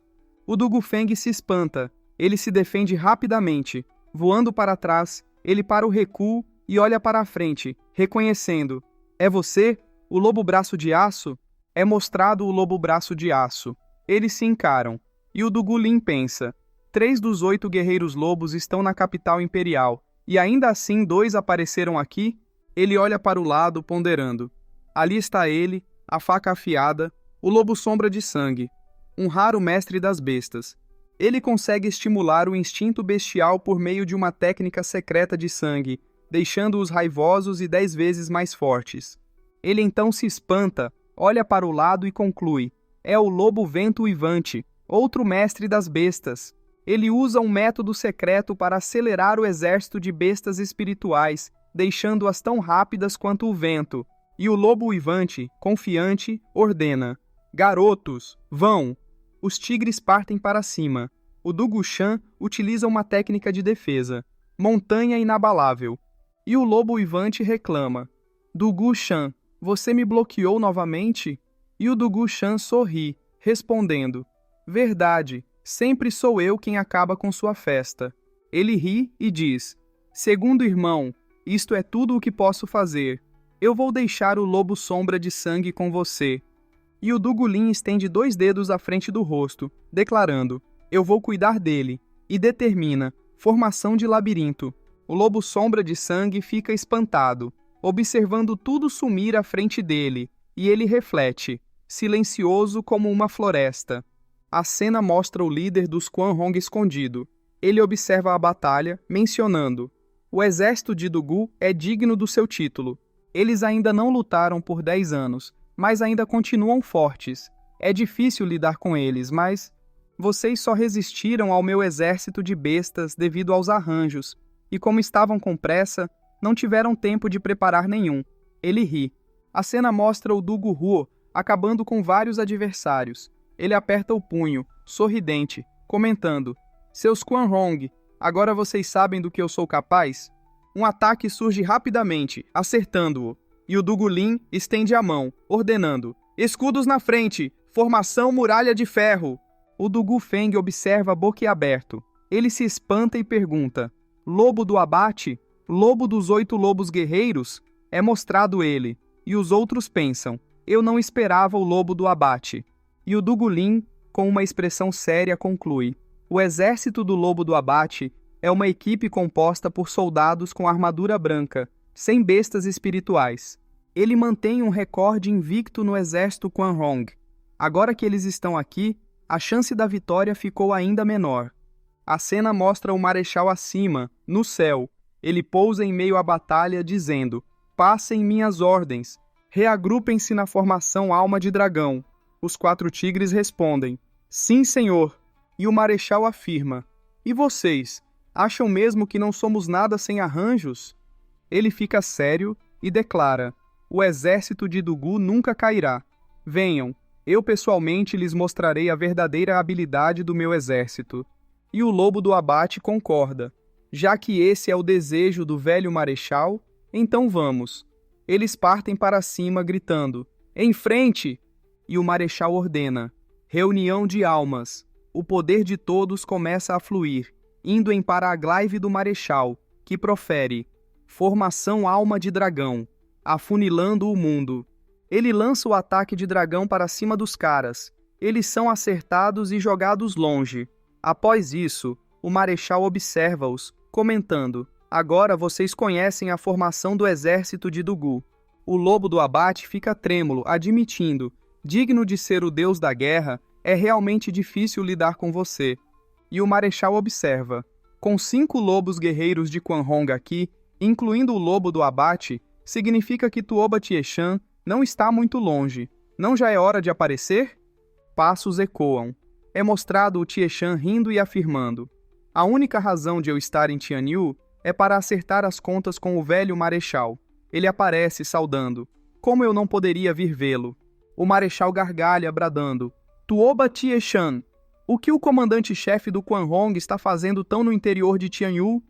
O Dugu Feng se espanta. Ele se defende rapidamente. Voando para trás, ele para o recuo e olha para a frente, reconhecendo. É você? O Lobo Braço de Aço? É mostrado o Lobo Braço de Aço. Eles se encaram. E o Dugu Lin pensa. 3 dos 8 guerreiros lobos estão na capital imperial. E ainda assim 2 apareceram aqui? Ele olha para o lado, ponderando. Ali está ele, a faca afiada, o Lobo Sombra de Sangue. Um raro mestre das bestas. Ele consegue estimular o instinto bestial por meio de uma técnica secreta de sangue, deixando-os raivosos e 10 vezes mais fortes. Ele então se espanta, olha para o lado e conclui. É o Lobo Vento Uivante, outro mestre das bestas. Ele usa um método secreto para acelerar o exército de bestas espirituais, deixando-as tão rápidas quanto o vento. E o Lobo Uivante, confiante, ordena. Garotos, vão! Os tigres partem para cima. O Dugu Shan utiliza uma técnica de defesa. Montanha inabalável. E o Lobo Uivante reclama. Dugu Shan, você me bloqueou novamente? E o Dugu Shan sorri, respondendo. Verdade, sempre sou eu quem acaba com sua festa. Ele ri e diz. Segundo irmão, isto é tudo o que posso fazer. Eu vou deixar o Lobo Sombra de Sangue com você. E o Dugu Lin estende 2 dedos à frente do rosto, declarando, eu vou cuidar dele, e determina, formação de labirinto. O Lobo Sombra de Sangue fica espantado, observando tudo sumir à frente dele, e ele reflete, silencioso como uma floresta. A cena mostra o líder dos Quan Hong escondido. Ele observa a batalha, mencionando, o exército de Dugu é digno do seu título. Eles ainda não lutaram por 10 anos, mas ainda continuam fortes. É difícil lidar com eles, mas... Vocês só resistiram ao meu exército de bestas devido aos arranjos, e como estavam com pressa, não tiveram tempo de preparar nenhum. Ele ri. A cena mostra o Dugu Huo acabando com vários adversários. Ele aperta o punho, sorridente, comentando, seus Quan Hong, agora vocês sabem do que eu sou capaz? Um ataque surge rapidamente, acertando-o. E o Dugu Lin estende a mão, ordenando, escudos na frente, formação muralha de ferro. O Dugu Feng observa boquiaberto. Ele se espanta e pergunta, lobo do abate? Lobo dos 8 lobos guerreiros? É mostrado ele, e os outros pensam, eu não esperava o lobo do abate. E o Dugulim, com uma expressão séria, conclui, o exército do lobo do abate é uma equipe composta por soldados com armadura branca, sem bestas espirituais. Ele mantém um recorde invicto no exército Quan Hong. Agora que eles estão aqui, a chance da vitória ficou ainda menor. A cena mostra o marechal acima, no céu. Ele pousa em meio à batalha, dizendo, passem minhas ordens, reagrupem-se na formação Alma de Dragão. Os 4 tigres respondem, sim, senhor. E o marechal afirma, e vocês, acham mesmo que não somos nada sem arranjos? Ele fica sério e declara, o exército de Dugu nunca cairá. Venham, eu pessoalmente lhes mostrarei a verdadeira habilidade do meu exército. E o lobo do abate concorda. Já que esse é o desejo do velho marechal, então vamos. Eles partem para cima gritando, em frente! E o marechal ordena, reunião de almas. O poder de todos começa a fluir, indo em paraglaive do marechal, que profere, formação Alma de Dragão, afunilando o mundo. Ele lança o ataque de dragão para cima dos caras. Eles são acertados e jogados longe. Após isso, o marechal observa-os, comentando, agora vocês conhecem a formação do exército de Dugu. O lobo do abate fica trêmulo, admitindo, digno de ser o deus da guerra, é realmente difícil lidar com você. E o marechal observa, com 5 lobos guerreiros de Quan Hong aqui, incluindo o lobo do abate, significa que Tuoba Tieshan não está muito longe. Não já é hora de aparecer? Passos ecoam. É mostrado o Tieshan rindo e afirmando, a única razão de eu estar em Tianyu é para acertar as contas com o velho marechal. Ele aparece saudando. Como eu não poderia vir vê-lo? O marechal gargalha, bradando, Tuoba Tieshan, o que o comandante-chefe do Quan Hong está fazendo tão no interior de Tianyu?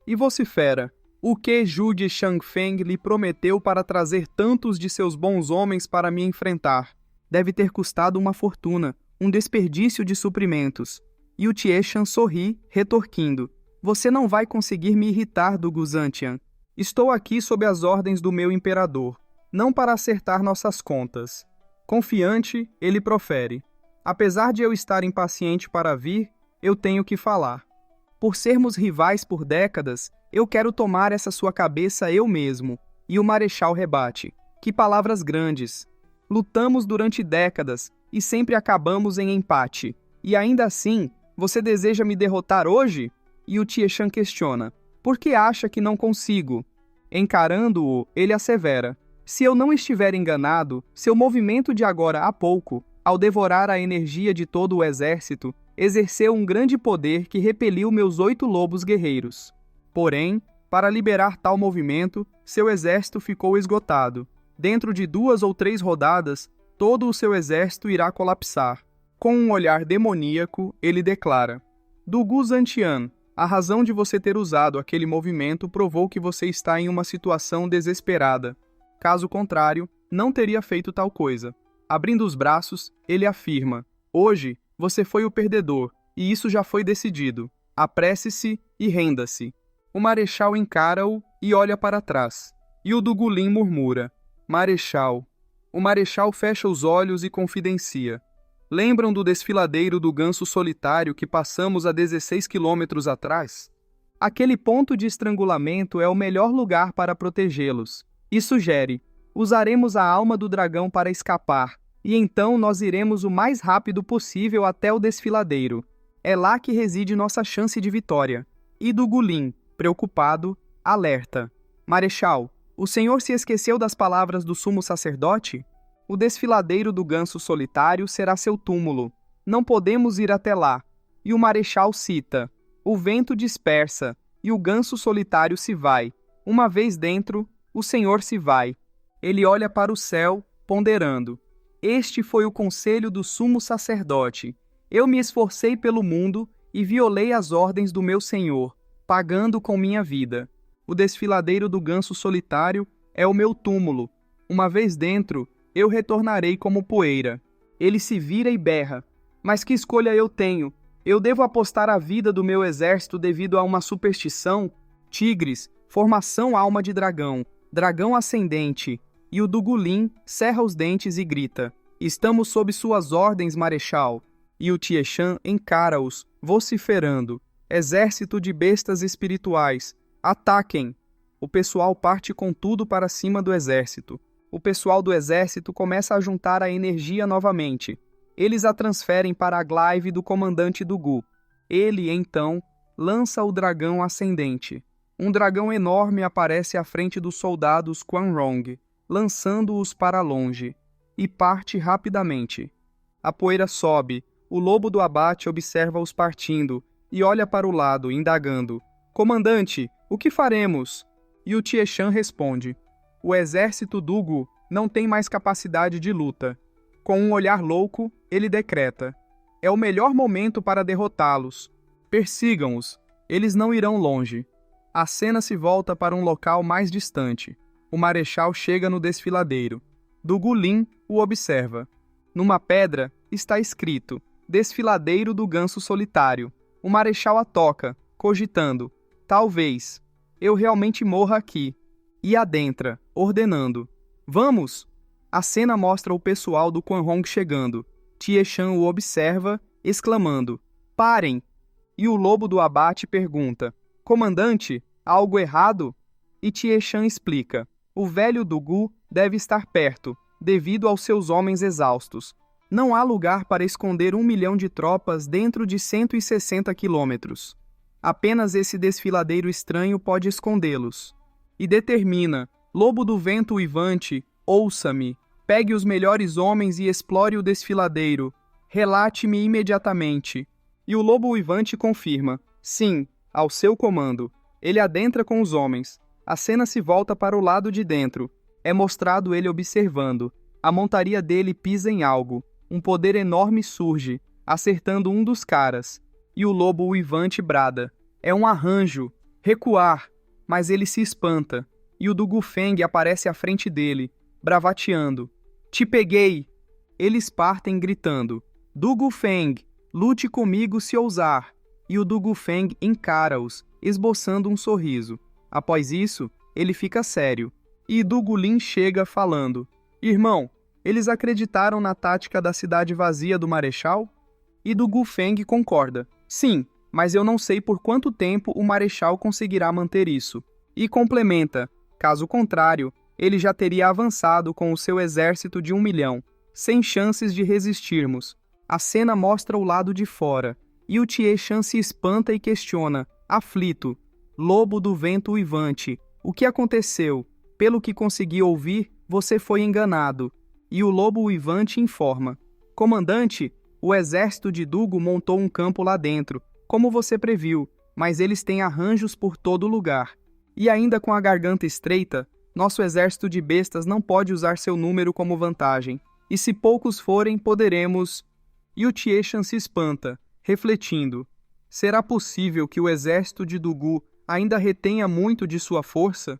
E vocifera, o que Zhu de Shangfeng lhe prometeu para trazer tantos de seus bons homens para me enfrentar? Deve ter custado uma fortuna, um desperdício de suprimentos. E o Tieshan sorri, retorquindo, você não vai conseguir me irritar, Dugu Zantian. Estou aqui sob as ordens do meu imperador, não para acertar nossas contas. Confiante, ele profere. Apesar de eu estar impaciente para vir, eu tenho que falar. Por sermos rivais por décadas, eu quero tomar essa sua cabeça eu mesmo. E o marechal rebate. Que palavras grandes. Lutamos durante décadas e sempre acabamos em empate. E ainda assim, você deseja me derrotar hoje? E o Tieshan questiona. Por que acha que não consigo? Encarando-o, ele assevera. Se eu não estiver enganado, seu movimento de agora a pouco, ao devorar a energia de todo o exército, exerceu um grande poder que repeliu meus 8 lobos guerreiros. Porém, para liberar tal movimento, seu exército ficou esgotado. Dentro de 2 ou 3 rodadas, todo o seu exército irá colapsar. Com um olhar demoníaco, ele declara, Dugu Zantian, a razão de você ter usado aquele movimento provou que você está em uma situação desesperada. Caso contrário, não teria feito tal coisa. Abrindo os braços, ele afirma, hoje você foi o perdedor, e isso já foi decidido. Apresse-se e renda-se. O marechal encara-o e olha para trás. E o Dugulim murmura, Marechal. O marechal fecha os olhos e confidencia. Lembram do desfiladeiro do ganso solitário que passamos há 16 quilômetros atrás? Aquele ponto de estrangulamento é o melhor lugar para protegê-los. E sugere, usaremos a alma do dragão para escapar, e então nós iremos o mais rápido possível até o desfiladeiro. É lá que reside nossa chance de vitória. E Dugulim, preocupado, alerta. Marechal, o senhor se esqueceu das palavras do sumo sacerdote? O desfiladeiro do ganso solitário será seu túmulo. Não podemos ir até lá. E o marechal cita, o vento dispersa, e o ganso solitário se vai. Uma vez dentro, o senhor se vai. Ele olha para o céu, ponderando. Este foi o conselho do sumo sacerdote. Eu me esforcei pelo mundo e violei as ordens do meu senhor, pagando com minha vida. O desfiladeiro do ganso solitário é o meu túmulo. Uma vez dentro, eu retornarei como poeira. Ele se vira e berra. Mas que escolha eu tenho? Eu devo apostar a vida do meu exército devido a uma superstição? Tigres, formação Alma de Dragão. Dragão ascendente, e o Dugulin cerra os dentes e grita: "Estamos sob suas ordens, Marechal!" E o Tieshan encara-os, vociferando: "Exército de bestas espirituais, ataquem!" O pessoal parte com tudo para cima do exército. O pessoal do exército começa a juntar a energia novamente. Eles a transferem para a glaive do comandante Dugu. Ele, então, lança o dragão ascendente. Um dragão enorme aparece à frente dos soldados Quanrong, lançando-os para longe, e parte rapidamente. A poeira sobe, o lobo do abate observa-os partindo, e olha para o lado, indagando: "Comandante, o que faremos?" E o Tieshan responde: "O exército Dugu não tem mais capacidade de luta." Com um olhar louco, ele decreta: "É o melhor momento para derrotá-los. Persigam-os, eles não irão longe." A cena se volta para um local mais distante. O marechal chega no desfiladeiro. Dugulin o observa. Numa pedra está escrito: "Desfiladeiro do Ganso Solitário." O marechal a toca, cogitando: "Talvez eu realmente morra aqui." E adentra, ordenando: "Vamos!" A cena mostra o pessoal do Quanrong chegando. Tieshan o observa, exclamando: "Parem!" E o lobo do abate pergunta: "Comandante, algo errado?" E Tieshan explica: "O velho Dugu deve estar perto, devido aos seus homens exaustos. Não há lugar para esconder 1 milhão de tropas dentro de 160 quilômetros. Apenas esse desfiladeiro estranho pode escondê-los." E determina: "Lobo do vento uivante, ouça-me. Pegue os melhores homens e explore o desfiladeiro. Relate-me imediatamente." E o lobo uivante confirma: "Sim, ao seu comando." Ele adentra com os homens. A cena se volta para o lado de dentro. É mostrado ele observando. A montaria dele pisa em algo. Um poder enorme surge, acertando um dos caras. E o lobo uivante brada: "É um arranjo! Recuar!" Mas ele se espanta. E o Dugu Feng aparece à frente dele, bravateando: "Te peguei!" Eles partem gritando: "Dugu Feng, lute comigo se ousar." E o Dugu Feng encara-os, esboçando um sorriso. Após isso, ele fica sério. E Dugulin chega falando: "Irmão, eles acreditaram na tática da cidade vazia do Marechal?" E Dugu Feng concorda: "Sim, mas eu não sei por quanto tempo o Marechal conseguirá manter isso." E complementa: "Caso contrário, ele já teria avançado com o seu exército de 1 milhão, sem chances de resistirmos." A cena mostra o lado de fora, e o Tieshan se espanta e questiona, aflito: "Lobo do vento uivante, o que aconteceu? Pelo que consegui ouvir, você foi enganado." E o lobo uivante informa: "Comandante, o exército de Dugu montou um campo lá dentro, como você previu, mas eles têm arranjos por todo lugar. E ainda com a garganta estreita, nosso exército de bestas não pode usar seu número como vantagem. E se poucos forem, poderemos..." E o Tieshan se espanta, refletindo: "Será possível que o exército de Dugu ainda retenha muito de sua força?"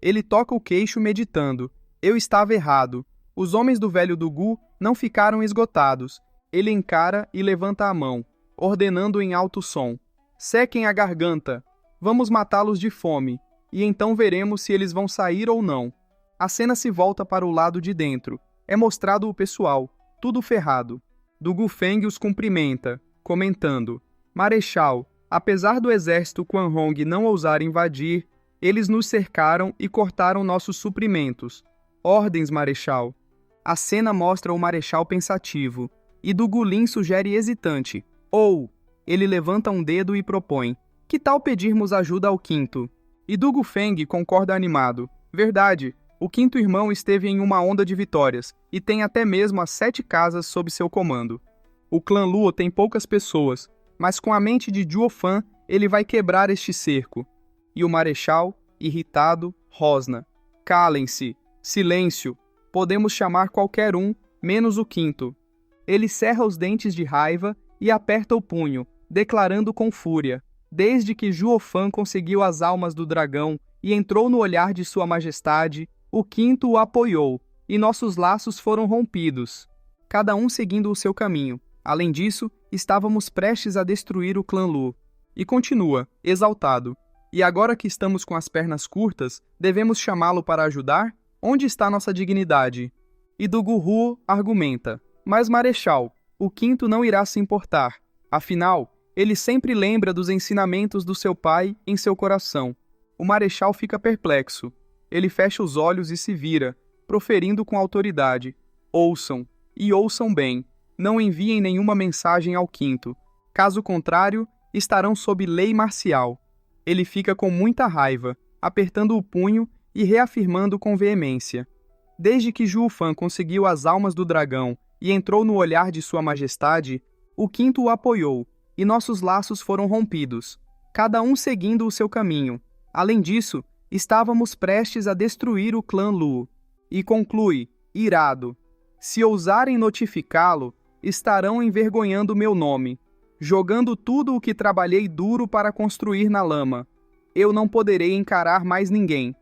Ele toca o queixo meditando: "Eu estava errado. Os homens do velho Dugu não ficaram esgotados." Ele encara e levanta a mão, ordenando em alto som: "Sequem a garganta. Vamos matá-los de fome, e então veremos se eles vão sair ou não." A cena se volta para o lado de dentro. É mostrado o pessoal, tudo ferrado. Dugu Feng os cumprimenta, comentando: "Marechal, apesar do exército Quanrong não ousar invadir, eles nos cercaram e cortaram nossos suprimentos. Ordens, Marechal." A cena mostra o Marechal pensativo, e Dugulin sugere hesitante: "Ou..." Ele levanta um dedo e propõe: "Que tal pedirmos ajuda ao quinto?" E Dugu Feng concorda animado: "Verdade, o quinto irmão esteve em uma onda de vitórias, e tem até mesmo as 7 casas sob seu comando. O clã Luo tem poucas pessoas, mas com a mente de Juofan, ele vai quebrar este cerco." E o Marechal, irritado, rosna: "Calem-se! Silêncio! Podemos chamar qualquer um, menos o quinto." Ele cerra os dentes de raiva e aperta o punho, declarando com fúria: "Desde que Juofan conseguiu as almas do dragão e entrou no olhar de sua majestade, o quinto o apoiou, e nossos laços foram rompidos." Cada um seguindo o seu caminho. Além disso, estávamos prestes a destruir o clã Lu. E continua, exaltado: E agora que estamos com as pernas curtas, devemos chamá-lo para ajudar? Onde está nossa dignidade? E Dugu argumenta: mas Marechal, o quinto não irá se importar. Afinal, ele sempre lembra dos ensinamentos do seu pai em seu coração. O Marechal fica perplexo. Ele fecha os olhos e se vira, proferindo com autoridade: ouçam, e ouçam bem. Não enviem nenhuma mensagem ao quinto. Caso contrário, estarão sob lei marcial. Ele fica com muita raiva, apertando o punho e reafirmando com veemência: desde que Juufan conseguiu as almas do dragão e entrou no olhar de Sua Majestade, o quinto o apoiou, e nossos laços foram rompidos, cada um seguindo o seu caminho. Além disso, estávamos prestes a destruir o clã Lu. E conclui, irado: se ousarem notificá-lo, estarão envergonhando meu nome, jogando tudo o que trabalhei duro para construir na lama. Eu não poderei encarar mais ninguém.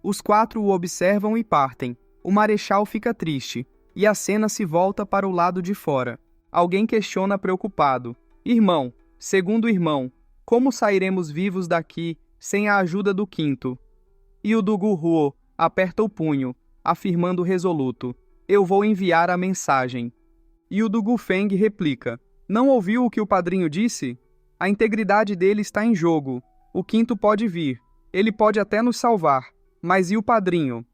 Os 4 o observam e partem. O Marechal fica triste, e a cena se volta para o lado de fora. Alguém questiona preocupado: irmão, segundo irmão, como sairemos vivos daqui sem a ajuda do quinto? E o Dugu aperta o punho, afirmando resoluto: eu vou enviar a mensagem. E o Dugu Feng replica: não ouviu o que o padrinho disse? A integridade dele está em jogo. O quinto pode vir. Ele pode até nos salvar. Mas e o padrinho?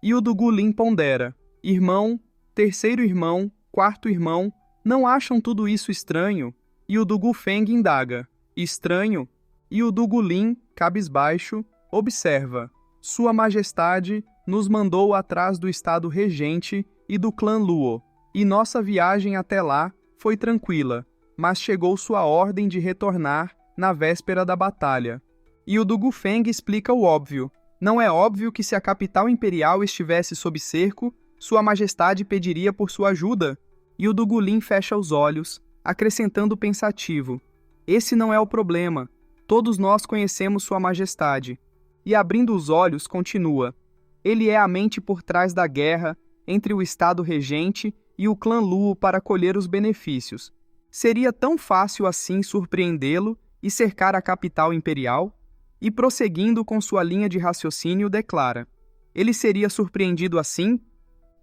E o Dugu Lin pondera: irmão, terceiro irmão, quarto irmão, não acham tudo isso estranho? E o Dugu Feng indaga: estranho? E o Dugu Lin, cabisbaixo, observa: Sua Majestade nos mandou atrás do estado regente e do clã Luo, e nossa viagem até lá foi tranquila, mas chegou sua ordem de retornar na véspera da batalha. E o Dugu Feng explica o óbvio: não é óbvio que se a capital imperial estivesse sob cerco, Sua Majestade pediria por sua ajuda? E o Dugu Lin fecha os olhos, acrescentando pensativo: esse não é o problema. Todos nós conhecemos Sua Majestade. E abrindo os olhos, continua: ele é a mente por trás da guerra entre o Estado regente e o clã Luo para colher os benefícios. Seria tão fácil assim surpreendê-lo e cercar a capital imperial? E prosseguindo com sua linha de raciocínio, declara: ele seria surpreendido assim?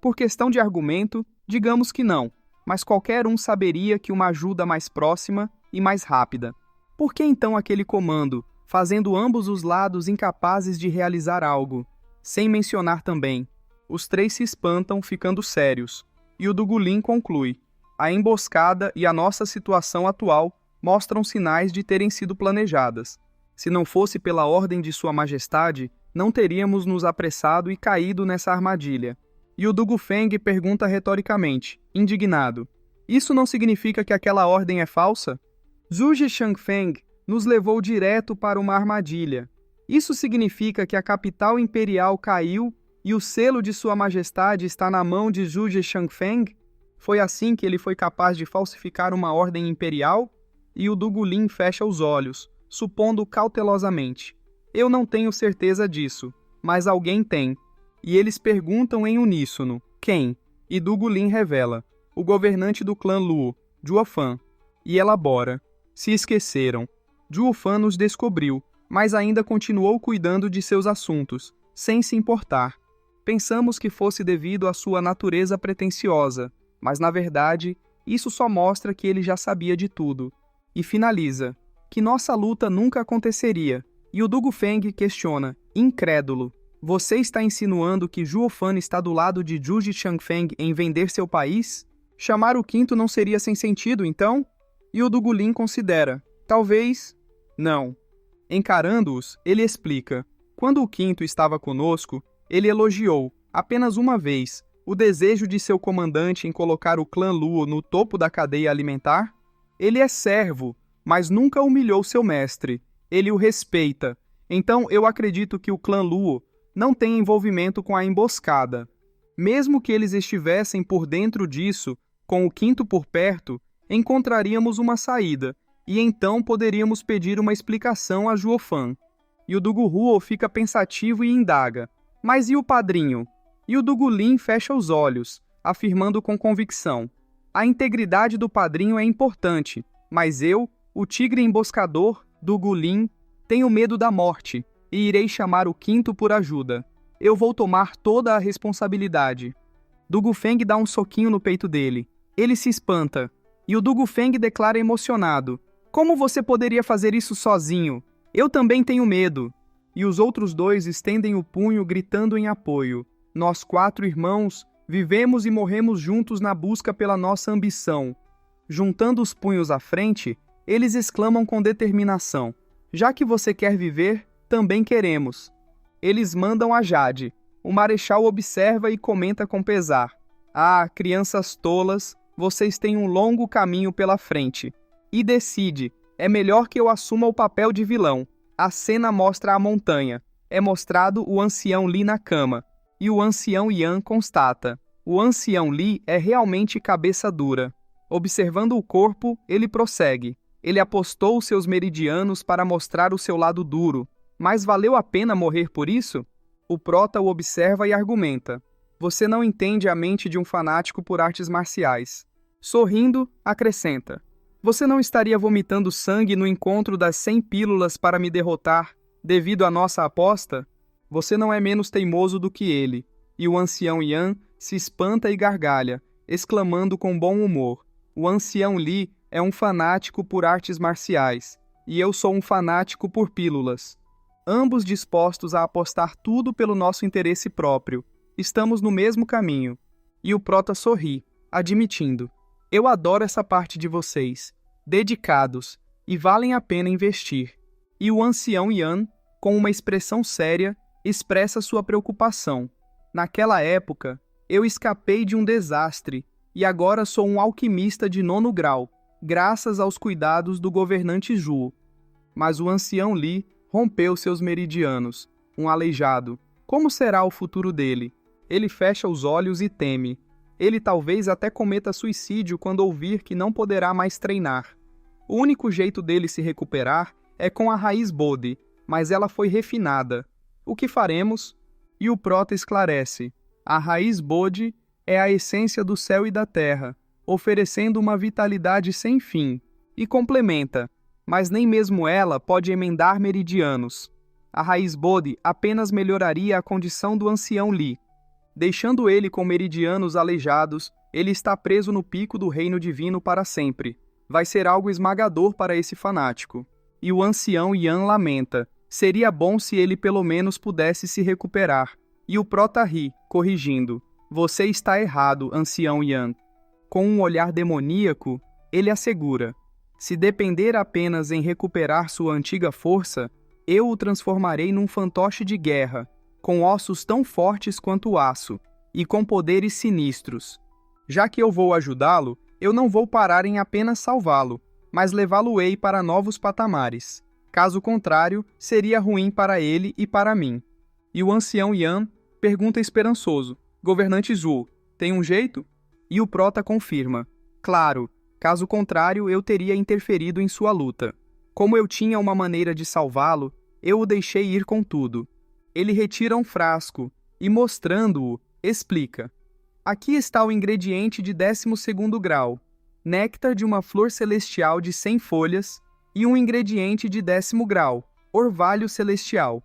Por questão de argumento, digamos que não, mas qualquer um saberia que uma ajuda mais próxima e mais rápida. Por que então aquele comando, fazendo ambos os lados incapazes de realizar algo? Sem mencionar também. Os 3 se espantam, ficando sérios. E o Dugu Lin conclui: a emboscada e a nossa situação atual mostram sinais de terem sido planejadas. Se não fosse pela ordem de Sua Majestade, não teríamos nos apressado e caído nessa armadilha. E o Dugu Feng pergunta retoricamente, indignado: isso não significa que aquela ordem é falsa? Zhuge Shangfeng nos levou direto para uma armadilha. Isso significa que a capital imperial caiu e o selo de Sua Majestade está na mão de Zhuge Shangfeng? Foi assim que ele foi capaz de falsificar uma ordem imperial? E o Dugu Lin fecha os olhos, supondo cautelosamente: eu não tenho certeza disso, mas alguém tem. E eles perguntam em uníssono: quem? E Dugu Lin revela: o governante do clã Luo, Juofan. E elabora: se esqueceram. Juofan nos descobriu, mas ainda continuou cuidando de seus assuntos, sem se importar. Pensamos que fosse devido à sua natureza pretensiosa, mas na verdade, isso só mostra que ele já sabia de tudo. E finaliza: que nossa luta nunca aconteceria. E o Dugu Feng questiona, incrédulo: você está insinuando que Juofan está do lado de Zhuge Shangfeng em vender seu país? Chamar o quinto não seria sem sentido, então? E o Dugu Lin considera: talvez... não. Encarando-os, ele explica: quando o quinto estava conosco, ele elogiou, apenas uma vez, o desejo de seu comandante em colocar o clã Luo no topo da cadeia alimentar. Ele é servo, mas nunca humilhou seu mestre. Ele o respeita. Então eu acredito que o clã Luo não tem envolvimento com a emboscada. Mesmo que eles estivessem por dentro disso, com o quinto por perto, encontraríamos uma saída, e então poderíamos pedir uma explicação a Juofan. E o Dugu fica pensativo e indaga: mas e o padrinho? E o Dugu Lin fecha os olhos, afirmando com convicção: a integridade do padrinho é importante, mas eu, o tigre emboscador, Dugu Lin, Tenho medo da morte, e irei chamar o quinto por ajuda. Eu vou tomar toda a responsabilidade. Dugufeng dá um soquinho no peito dele. Ele se espanta, e o Dugufeng declara emocionado: Como você poderia fazer isso sozinho? Eu também tenho medo. E os outros dois estendem o punho gritando em apoio. Nós 4 irmãos vivemos e morremos juntos na busca pela nossa ambição. Juntando os punhos à frente, eles exclamam com determinação: Já que você quer viver, também queremos. Eles mandam a Jade. O marechal observa e comenta com pesar: Ah, crianças tolas, vocês têm um longo caminho pela frente. E decide: é melhor que eu assuma o papel de vilão. A cena mostra a montanha. É mostrado o ancião Li na cama. E o ancião Yan constata: o ancião Li é realmente cabeça dura. Observando o corpo, ele prossegue: ele apostou seus meridianos para mostrar o seu lado duro. Mas valeu a pena morrer por isso? O prota o observa e argumenta: Você não entende a mente de um fanático por artes marciais. Sorrindo, acrescenta: Você não estaria vomitando sangue no encontro das 100 pílulas para me derrotar, devido à nossa aposta? Você não é menos teimoso do que ele. E o ancião Yan se espanta e gargalha, exclamando com bom humor: O ancião Li é um fanático por artes marciais, e eu sou um fanático por pílulas. Ambos dispostos a apostar tudo pelo nosso interesse próprio. Estamos no mesmo caminho. E o prota sorri, admitindo: Eu adoro essa parte de vocês, dedicados, e valem a pena investir. E o ancião Yan, com uma expressão séria, expressa sua preocupação. Naquela época, eu escapei de um desastre, e agora sou um alquimista de 9º grau, graças aos cuidados do governante Zhuo. Mas o ancião Li rompeu seus meridianos, um aleijado. Como será o futuro dele? Ele fecha os olhos e teme. Ele talvez até cometa suicídio quando ouvir que não poderá mais treinar. O único jeito dele se recuperar é com a raiz Bodhi, mas ela foi refinada. O que faremos? E o prota esclarece: a raiz Bodhi é a essência do céu e da terra, oferecendo uma vitalidade sem fim. E complementa: mas nem mesmo ela pode emendar meridianos. A raiz Bodhi apenas melhoraria a condição do ancião Li. Deixando ele com meridianos aleijados, ele está preso no pico do reino divino para sempre. Vai ser algo esmagador para esse fanático. E o ancião Yan lamenta: seria bom se ele pelo menos pudesse se recuperar. E o prota ri, corrigindo: Você está errado, ancião Yan. Com um olhar demoníaco, ele assegura: Se depender apenas em recuperar sua antiga força, eu o transformarei num fantoche de guerra, com ossos tão fortes quanto o aço, e com poderes sinistros. Já que eu vou ajudá-lo, eu não vou parar em apenas salvá-lo, mas levá-lo-ei para novos patamares. Caso contrário, seria ruim para ele e para mim. E o ancião Yan pergunta esperançoso: Governante Zhuo, tem um jeito? E o prota confirma: Claro. Caso contrário, eu teria interferido em sua luta. Como eu tinha uma maneira de salvá-lo, eu o deixei ir com tudo. Ele retira um frasco e, mostrando-o, explica: Aqui está o ingrediente de 12º grau, néctar de uma flor celestial de 100 folhas e um ingrediente de 10º grau, orvalho celestial.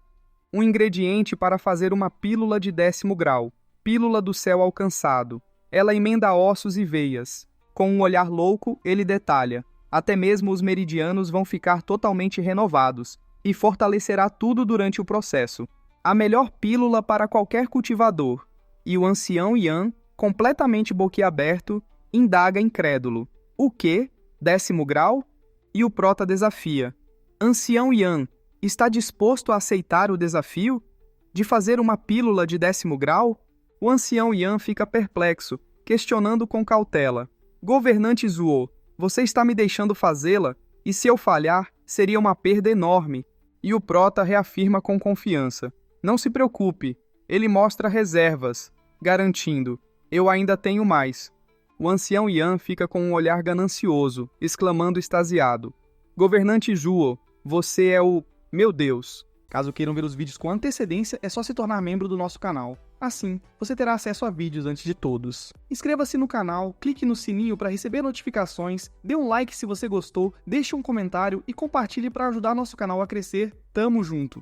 Um ingrediente para fazer uma pílula de 10º grau, pílula do céu alcançado. Ela emenda ossos e veias. Com um olhar louco, ele detalha: até mesmo os meridianos vão ficar totalmente renovados, e fortalecerá tudo durante o processo. A melhor pílula para qualquer cultivador. E o ancião Yan, completamente boquiaberto, indaga incrédulo: O quê? 10º grau? E o prota desafia: Ancião Yan, está disposto a aceitar o desafio? De fazer uma pílula de 10º grau? O ancião Yan fica perplexo, questionando com cautela: Governante Zhuo, você está me deixando fazê-la? E se eu falhar, seria uma perda enorme. E o prota reafirma com confiança: Não se preocupe. Ele mostra reservas, garantindo: Eu ainda tenho mais. O ancião Yan fica com um olhar ganancioso, exclamando extasiado: Governante Zhuo, você é o... Meu Deus! Caso queiram ver os vídeos com antecedência, é só se tornar membro do nosso canal. Assim, você terá acesso a vídeos antes de todos. Inscreva-se no canal, clique no sininho para receber notificações, dê um like se você gostou, deixe um comentário e compartilhe para ajudar nosso canal a crescer. Tamo junto!